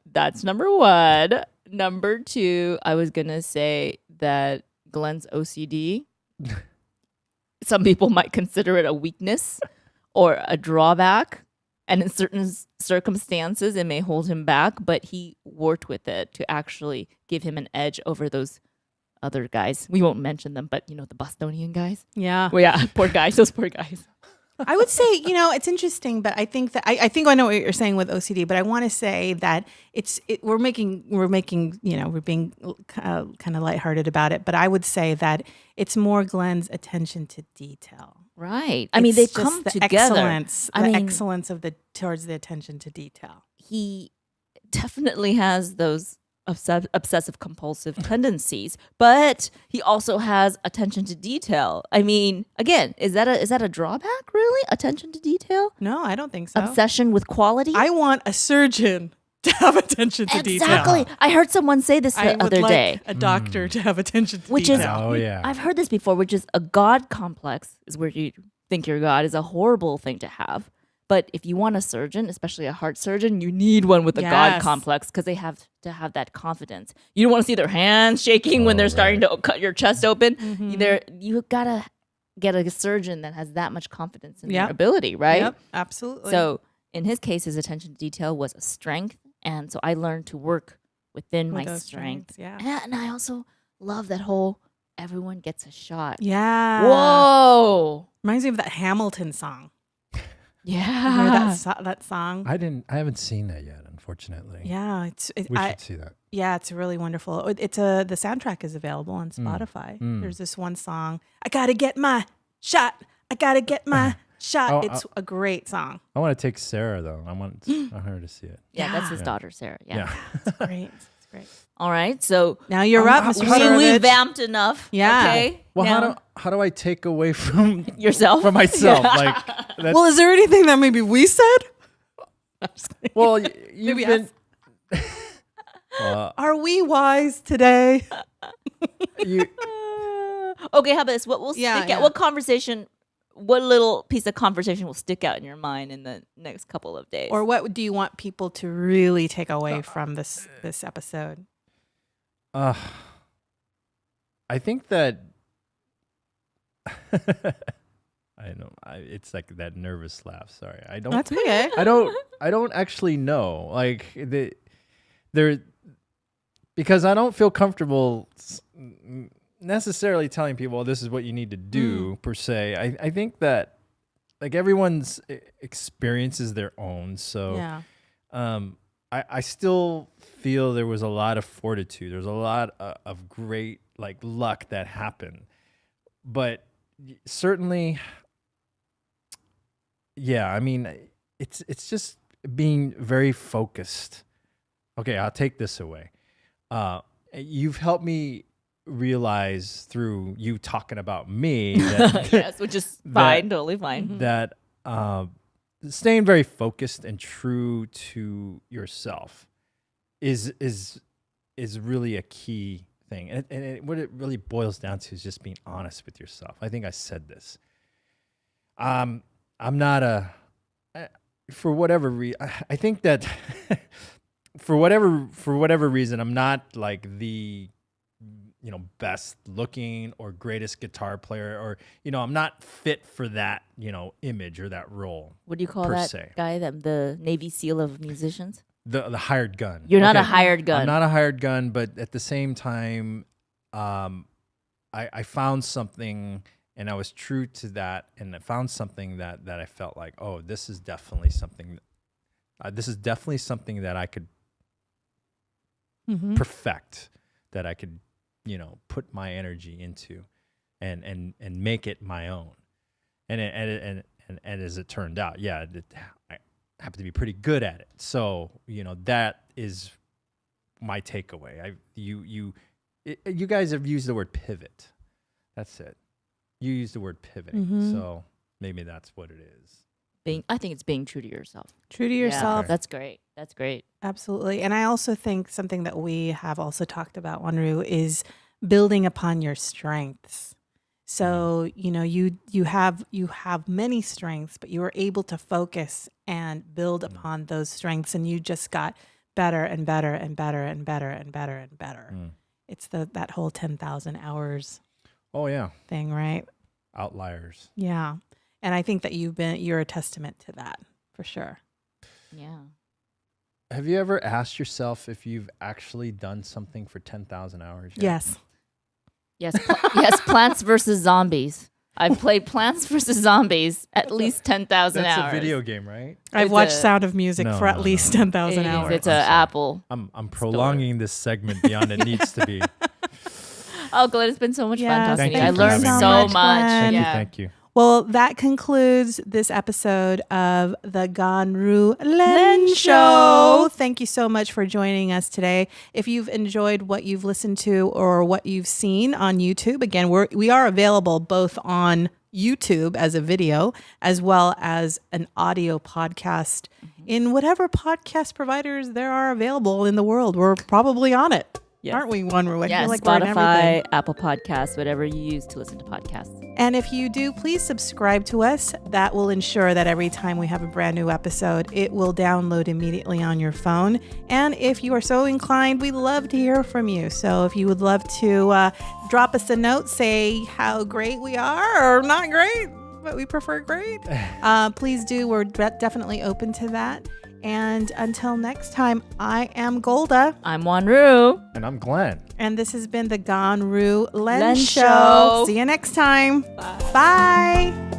that's number 1. Number 2, I was going to say that Glenn's OCD, some people might consider it a weakness or a drawback. And in certain circumstances, it may hold him back, but he worked with it to actually give him an edge over those other guys. We won't mention them, but the Bostonian guys. Yeah. Well, yeah, poor guys, those poor guys. I would say, it's interesting, but I think that I think I know what you're saying with OCD, but I want to say that we're being kind of lighthearted about it, but I would say that it's more Glenn's attention to detail. Right. I mean, they It's just come the together. Excellence towards the attention to detail. He definitely has those obsessive compulsive tendencies, but he also has attention to detail. I mean, again, is that a drawback, really? Attention to detail? No, I don't think so. Obsession with quality? I want a surgeon to have attention to detail. Exactly. I heard someone say this the other day. A doctor to have attention to Which detail. is, I've heard this before, which is a God complex is where you think you're God is a horrible thing to have. But if you want a surgeon, especially a heart surgeon, you need one with a God complex because they have to have that confidence. You don't want to see their hands shaking when they're starting to cut your chest open. You gotta get a surgeon that has that much confidence in their ability, right? Yep, absolutely. So in his case, his attention to detail was a strength. And so I learned to work within my strength. And I also love that whole everyone gets a shot. Yeah. Whoa. Reminds me of that Hamilton song. Yeah. Remember that song? I haven't seen that yet, unfortunately. Yeah, We should see that. Yeah, it's really wonderful. The soundtrack is available on Spotify. There's this one song, I gotta get my shot. I gotta get my shot. It's a great song. I want to take Sarah though. I want her to see it. Yeah, that's his daughter, Sarah. Yeah. It's great. It's great. All right. So now you're up, Mr. We Suravech. vamped enough. Yeah. Okay. Well, now, how do I take away from yourself? From myself? Like, well, is there anything that maybe we said? Well, you've Maybe been. Are we wise today? You, okay. How about this? What will stick out? What conversation? What little piece of conversation will stick out in your mind in the next couple of days? Or what do you want people to really take away from this episode? I think that I know it's like that nervous laugh. Sorry, I don't. That's okay. I don't actually know. Like because I don't feel comfortable necessarily telling people, well, this is what you need to do per se. I think that like everyone's experience is their own. So I still feel there was a lot of fortitude. There's a lot of great like luck that happened, but certainly, I mean, it's just being very focused. Okay, I'll take this away. You've helped me realize through you talking about me that, yes, which is fine, totally fine. That staying very focused and true to yourself is really a key thing, and what it really boils down to is just being honest with yourself. I think I said this. I'm not for whatever I think that for whatever reason, I'm not like the best looking or greatest guitar player, or I'm not fit for that image or that role. What do you call that guy? The Navy SEAL of musicians? The hired gun. You're not a hired gun. I'm not a hired gun, but at the same time, I found something, and I was true to that, and I found something that I felt like, oh, this is definitely something. This is definitely something that I could perfect, that I could put my energy into, and make it my own. And as it turned out, I happen to be pretty good at it. So that is my takeaway. You guys have used the word pivot. That's it. You use the word pivoting. So maybe that's what it is. I think it's being true to yourself. True to yourself. Yeah, that's great. That's great. Absolutely. And I also think something that we have also talked about, Ganru, is building upon your strengths. So, you have many strengths, but you were able to focus and build upon those strengths, and you just got better and better and better and better and better and better. It's that whole 10,000 hours thing, right? Outliers. Yeah. And I think that you're a testament to that, for sure. Yeah. Have you ever asked yourself if you've actually done something for 10,000 hours yet? Yes. Yes, Plants vs. Zombies. I've played Plants vs. Zombies at least 10,000 hours. That's a video game, right? I've watched Sound of Music for at least 10,000 hours. It's an Apple. I'm prolonging this segment beyond it needs to be. Oh, Glenn, it's been so much fun talking to you. I Thank you learned for so having me. much. Thank you. Well, that concludes this episode of the Ganru Len Show. Thank you so much for joining us today. If you've enjoyed what you've listened to or what you've seen on YouTube, again, we are available both on YouTube as a video as well as an audio podcast in whatever podcast providers there are available in the world. We're probably on it. Yes. Aren't we, Ganru? Yeah, Spotify, Apple Podcasts, whatever you use to listen to podcasts. And if you do, please subscribe to us. That will ensure that every time we have a brand new episode, it will download immediately on your phone. And if you are so inclined, we love to hear from you. So if you would love to drop us a note, say how great we are or not great, but we prefer great, please do. We're definitely open to that. And until next time, I am Golda. I'm Ganru. And I'm Glenn. And this has been the Ganru Len Show. See you next time. Bye.